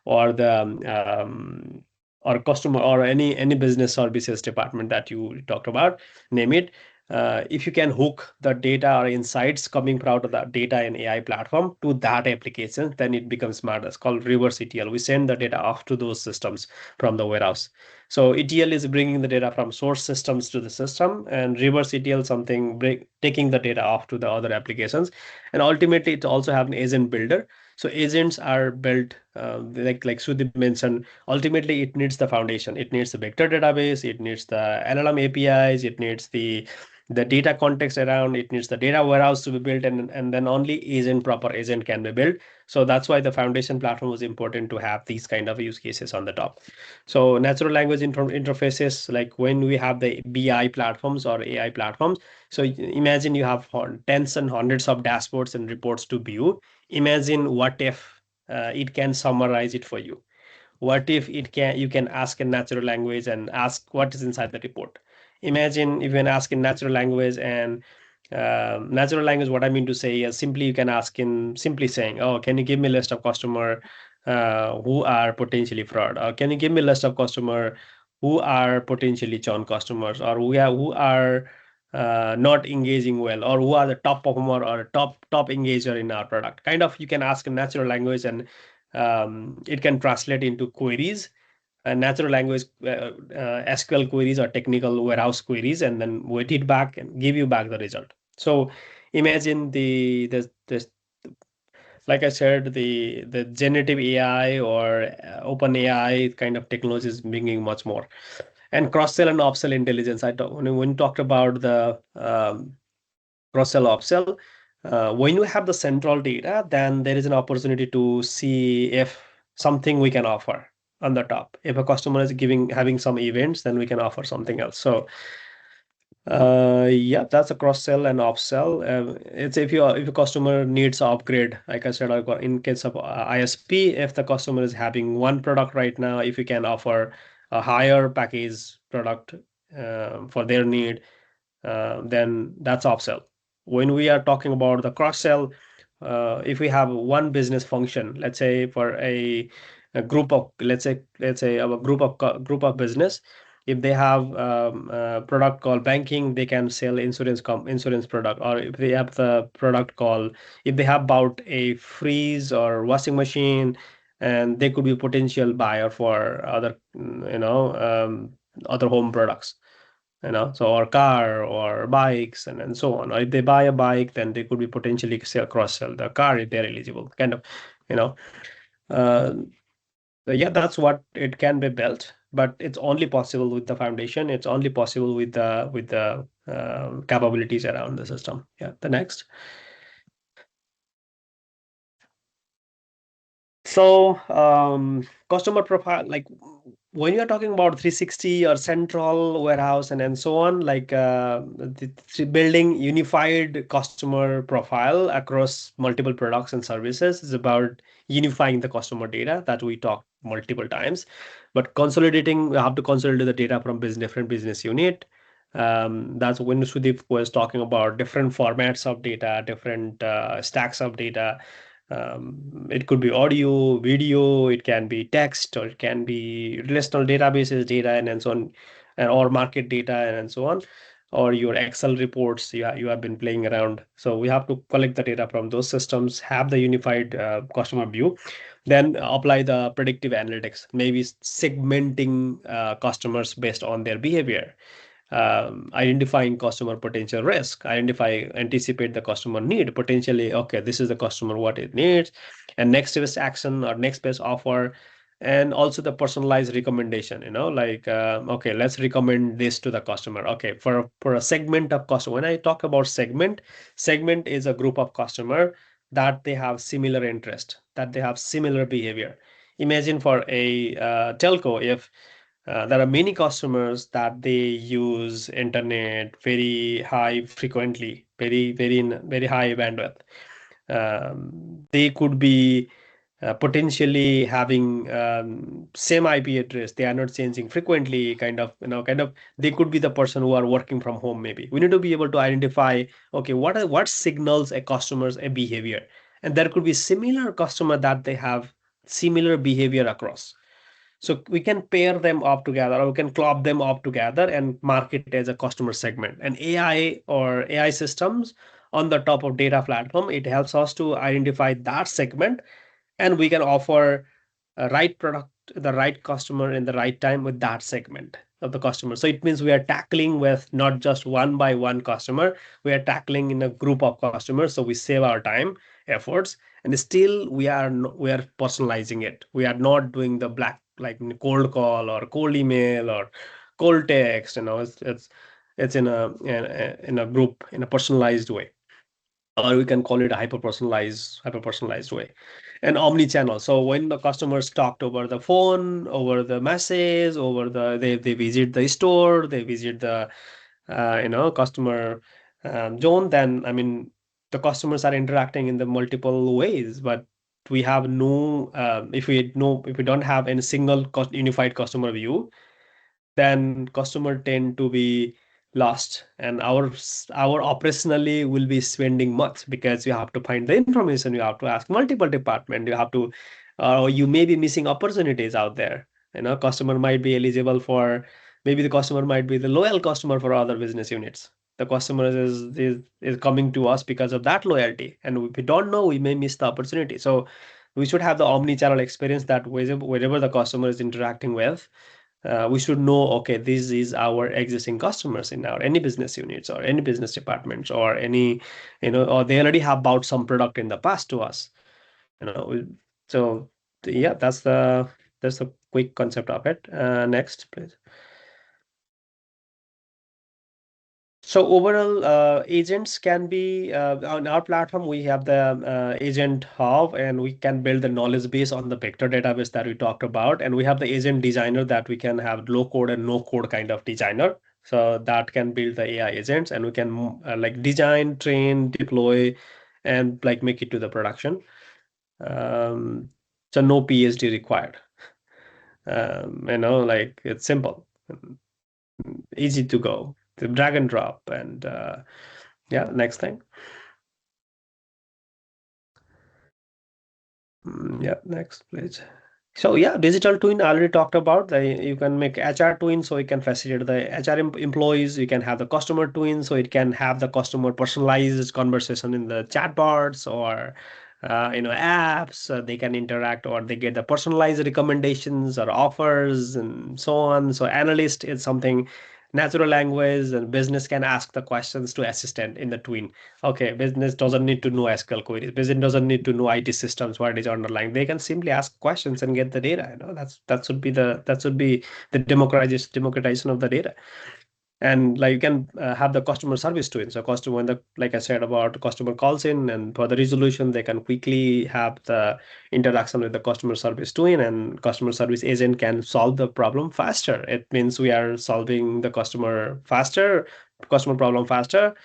the or customer, or any business services department that you talked about, name it. If you can hook the data or insights coming out of that data and AI platform to that application, then it becomes smart. It's called reverse ETL. We send the data off to those systems from the warehouse. So ETL is bringing the data from source systems to the system, and reverse ETL something taking the data off to the other applications. And ultimately, it also have an agent builder. So agents are built like Sudeep mentioned. Ultimately, it needs the foundation. It needs the vector database. It needs the LLM APIs. It needs the data context around. It needs the data warehouse to be built, and then only proper agent can be built. So that's why the foundation platform was important to have these kind of use cases on the top. So natural language interfaces, like when we have the BI platforms or AI platforms. So imagine you have tens and hundreds of dashboards and reports to view. Imagine what if it can summarize it for you. What if you can ask in natural language and ask what is inside the report. Imagine if you can ask in natural language, and natural language, what I mean to say is simply you can ask in simply saying, oh, can you give me a list of customer who are potentially fraud, or can you give me a list of customer who are potentially churn customers, or who are not engaging well, or who are the top performer or top engager in our product. Kind of you can ask in natural language, and it can translate into queries, natural language SQL queries or technical warehouse queries, and then wait it back and give you back the result. So imagine the like I said, the generative AI or open AI kind of technology is bringing much more. And cross-sell and upsell intelligence. When you talked about the cross-sell, upsell, when you have the central data, then there is an opportunity to see if something we can offer. on the top. If a customer is having some events, then we can offer something else. So yeah, that's a cross sell and upsell. It's if a customer needs to upgrade, like I said, in case of ISP, if the customer is having one product right now, if we can offer a higher package product for their need, then that's upsell. When we are talking about the cross sell, if we have one business function, let's say for a group of let's say a group of business, if they have a product called banking, they can sell insurance product. Or if they have the product called, if they have bought a freeze or washing machine, and they could be potential buyer for other other home products, so or car or bikes and so on. Or if they buy a bike, then they could be potentially cross sell the car if they're eligible, kind of, you know uh, so yeah, that's what it can be built, but it's only possible with the foundation. It's only possible with the capabilities around the system. Yeah, the next. So, customer profile, like when you're talking about 360 or central warehouse and so on, like building unified customer profile across multiple products and services is about unifying the customer data that we talked multiple times. But consolidating, we have to consolidate the data from different business unit. That's when Sudeep was talking about different formats of data, different stacks of data. It could be audio, video, it can be text, or it can be relational databases data and so on, and or market data and so on, or your Excel reports you have been playing around. So we have to collect the data from those systems, have the unified customer view, then apply the predictive analytics, maybe segmenting customers based on their behavior, identifying customer potential risk, anticipate the customer need, potentially, okay, this is the customer, what it needs, and next best action or next best offer, and also the personalized recommendation, like, okay, let's recommend this to the customer. Okay, for a segment of customer, when I talk about segment is a group of customer that they have similar interest, that they have similar behavior. Imagine for a telco, if there are many customers that they use internet very high frequently, very high bandwidth. They could be potentially having same IP address. They are not changing frequently, kind of. They could be the person who are working from home. Maybe we need to be able to identify, okay, what signals a customer's a behavior, and there could be similar customer that they have similar behavior across. So we can pair them up together, or we can club them up together and market as a customer segment. And AI or AI systems on the top of data platform, it helps us to identify that segment, and we can offer a right product, the right customer in the right time with that segment of the customer. So it means we are tackling with not just one by one customer, we are tackling in a group of customers. So we save our time, efforts, and still we are personalizing it. We are not doing the black, like cold call or cold email or cold text. It's in a group, in a personalized way, or we can call it a hyper personalized way. And omni-channel, so when the customers talked over the phone, over the message, over they visit the store, they visit the customer zone, then I mean the customers are interacting in the multiple ways. But we have no if we don't have any single unified customer view, then customer tend to be lost, and our operationally will be spending much, because you have to find the information, you have to ask multiple department, you may be missing opportunities out there. Customer might be eligible for, maybe the customer might be the loyal customer for other business units. The customer is coming to us because of that loyalty, and if we don't know, we may miss the opportunity. So we should have the omni-channel experience, that wherever the customer is interacting with, we should know, okay, this is our existing customers in our any business units or any business departments, or any, or they already have bought some product in the past to us. So yeah, that's the quick concept of it. Next, please. So overall, agents can be on our platform. We have the agent hub, and we can build the knowledge base on the vector database that we talked about. And we have the agent designer that we can have low code and no code kind of designer. So that can build the AI agents, and we can like design, train, deploy, and like make it to the production. Um, so no PhD required. Like it's simple, easy to go, the drag and drop, and yeah, next thing. Yeah, next please. So yeah, digital twin I already talked about. You can make HR twin, so you can facilitate the HR employees. You can have the customer twin, so it can have the customer personalized conversation in the chatbots or apps. They can interact or they get the personalized recommendations or offers and so on. So analyst is something natural language, and business can ask the questions to assistant in the twin. Okay, business doesn't need to know SQL queries. Business doesn't need to know IT systems, what is underlying. They can simply ask questions and get the data. That should be the democratization of the data. And like you can have the customer service to it. So customer, when the like I said about customer calls in and for the resolution, they can quickly have the interaction with the customer service doing, and customer service agent can solve the problem faster. It means we are solving the customer problem faster.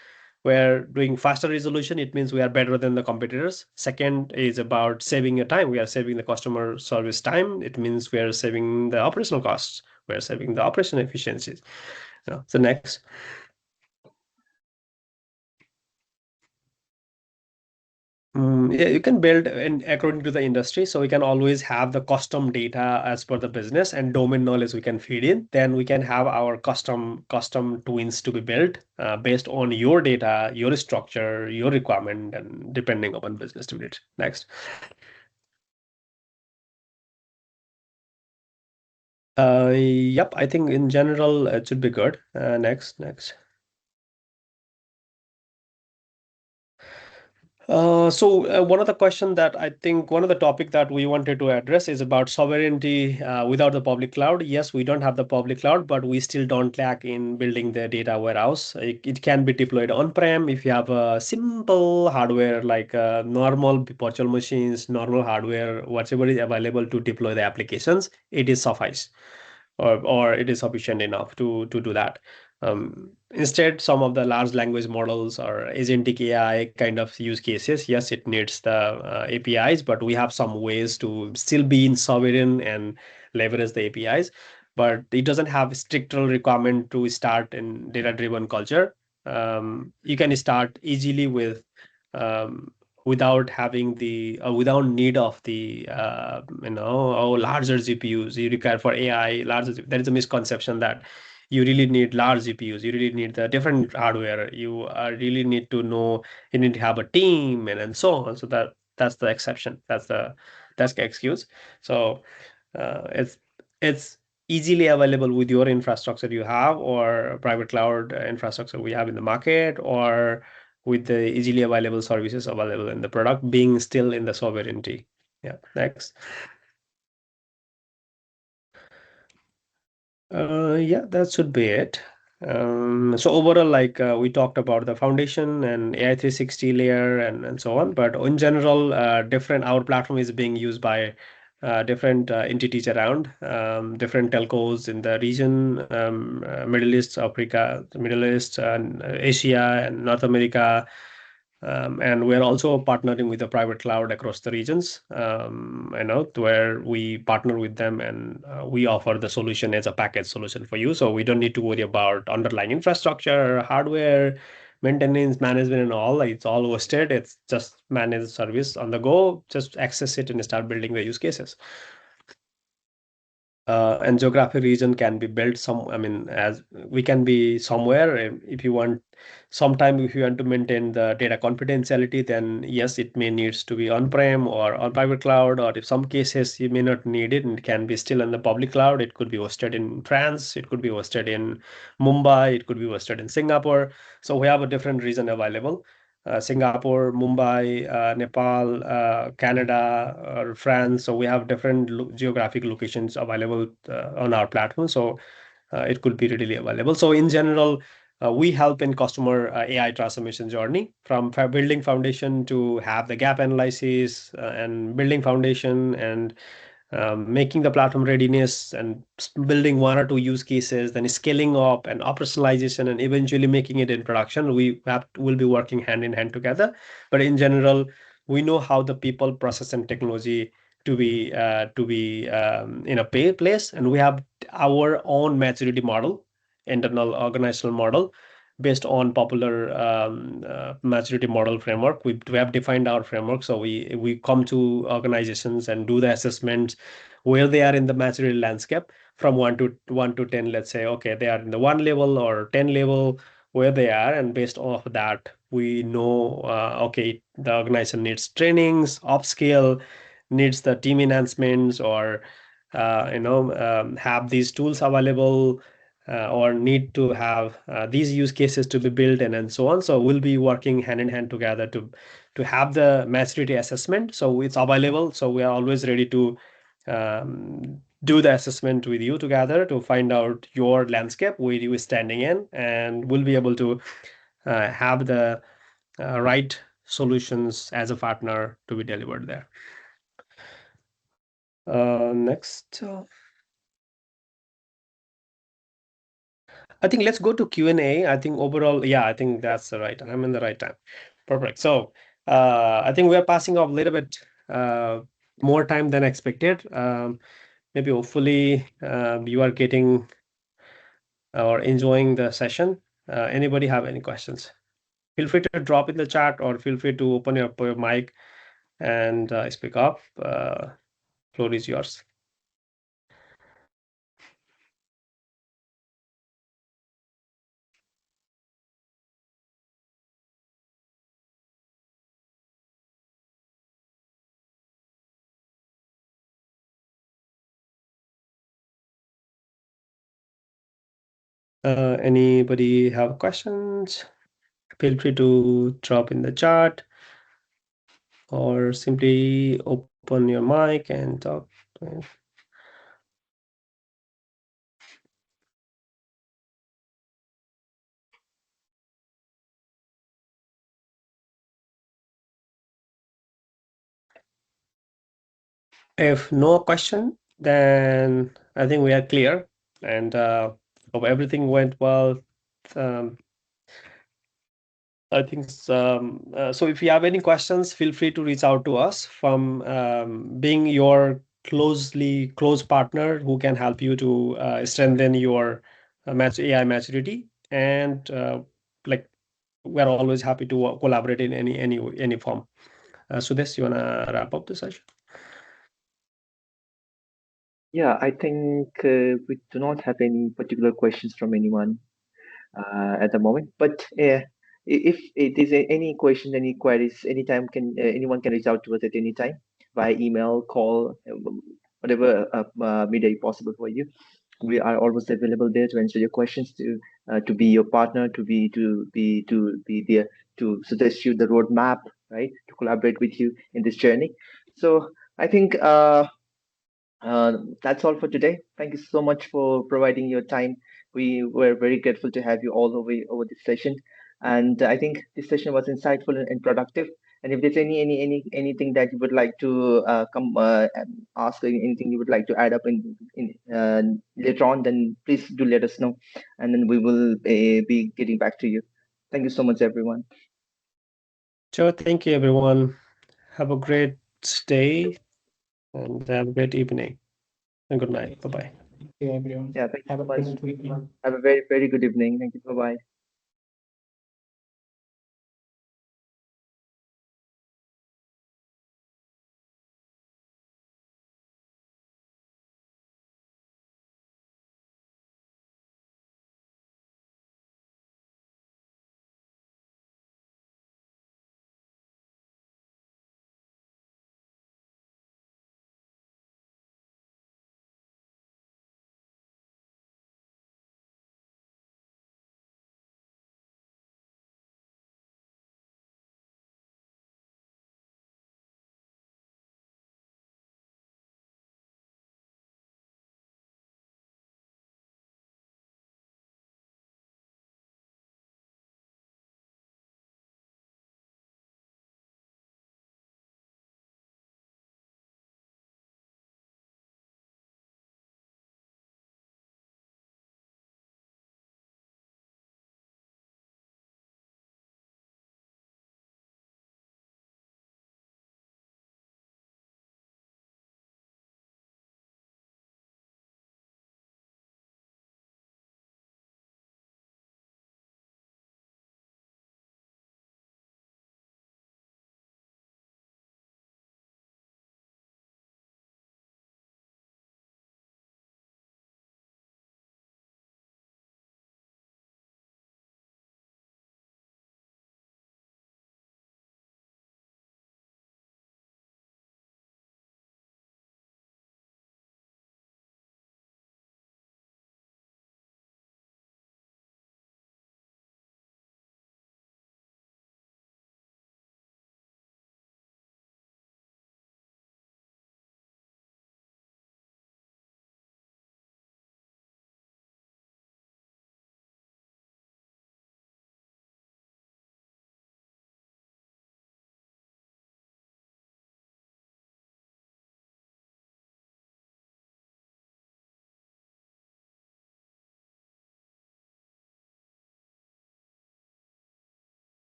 We're doing faster resolution. It means we are better than the competitors. Second is about saving your time. We are saving the customer service time. It means we are saving the operational costs. We are saving the operation efficiencies. So next. Yeah, you can build in according to the industry. So we can always have the custom data as per the business and domain knowledge we can feed in. Then we can have our custom twins to be built based on your data, your structure, your requirement, and depending upon business unit. Next. Yep, I think in general it should be good. Next. One of the question that I think one of the topic that we wanted to address is about sovereignty without the public cloud. Yes, we don't have the public cloud, but we still don't lack in building the data warehouse. It can be deployed on-prem if you have a simple hardware like normal virtual machines, normal hardware, whatever is available to deploy the applications. It is suffice, or it is sufficient enough to do that. Instead, some of the large language models or agentic AI kind of use cases, yes, it needs the APIs, but we have some ways to still be in sovereign and leverage the APIs. But it doesn't have stricter requirement to start in data-driven culture. You can start easily with without having the without need of the larger GPUs you require for AI. There is a misconception that you really need large GPUs. You really need the different hardware. You really need to know. You need to have a team and so on. So that's the exception. That's the excuse. So it's easily available with your infrastructure you have or private cloud infrastructure we have in the market, or with the easily available services available in the product being still in the sovereignty. Yeah, next. Yeah, that should be it. So overall, like we talked about the foundation and AI 360 layer and so on, but in general, different our platform is being used by different entities around different telcos in the region, Middle East, Africa, Middle East, and Asia and North America. And we're also partnering with the private cloud across the regions, where we partner with them, and we offer the solution as a package solution for you. So we don't need to worry about underlying infrastructure, hardware, maintenance, management, and all. Like, it's all hosted. It's just managed service on the go. Just access it and start building the use cases. And geographic region can be built as we can be somewhere if you want. Sometime if you want to maintain the data confidentiality, then yes, it may needs to be on-prem or on private cloud, or if some cases you may not need it and it can be still in the public cloud. It could be hosted in France, it could be hosted in Mumbai, it could be hosted in Singapore. So we have a different region available. Singapore, Mumbai, Nepal, Canada, or France. So we have different geographic locations available on our platform. So it could be readily available. So in general, we help in customer AI transformation journey from building foundation to have the gap analysis and building foundation and making the platform readiness and building one or two use cases, then scaling up and operationalization, and eventually making it in production. Will be working hand in hand together. But in general, we know how the people, process, and technology to be in a place, and we have our own maturity model, internal organizational model based on popular maturity model framework. We have defined our framework. So we come to organizations and do the assessments where they are in the maturity landscape from 1 to 10. Let's say, okay, they are in the 1 level or 10 level, where they are, and based off of that, we know, okay, the organization needs trainings, upscale, needs the team enhancements, or have these tools available, or need to have these use cases to be built, and so on. So we'll be working hand in hand together to have the maturity assessment. So it's available. So we are always ready to do the assessment with you together to find out your landscape where you are standing in, and we'll be able to have the right solutions as a partner to be delivered there. Next. I think let's go to Q&A. I think overall, yeah, I think that's the right. I'm in the right time. Perfect. So I think we are passing off a little bit more time than expected. Maybe hopefully you are getting or enjoying the session. Anybody have any questions? Feel free to drop in the chat, or feel free to open your mic and speak up. Floor is yours. Anybody have questions? Feel free to drop in the chat, or simply open your mic and talk. If no question, then I think we are clear, and hope everything went well. Um, I think so. If you have any questions, feel free to reach out to us from being your close partner who can help you to strengthen your AI maturity. And like, we're always happy to collaborate in any form. Sudesh, you wanna wrap up the session? Yeah, I think we do not have any particular questions from anyone at the moment. But if it is any question, any queries, anytime can anyone can reach out to us at any time via email, call, whatever media possible for you. We are always available there to answer your questions, to be your partner, to be there to suggest you the roadmap, right? To collaborate with you in this journey. So I think that's all for today. Thank you so much for providing your time. We were very grateful to have you all over this session, and I think this session was insightful and productive. And if there's anything that you would like to come ask, anything you would like to add up in later on, then please do let us know, and then we will be getting back to you. Thank you so much, everyone. Sure. Thank you, everyone. Have a great day and have a great evening. And good night. Bye bye. Thank you, everyone. Yeah, thank you Have so a much. pleasant weekend. Have a very good evening. Thank you. Bye bye.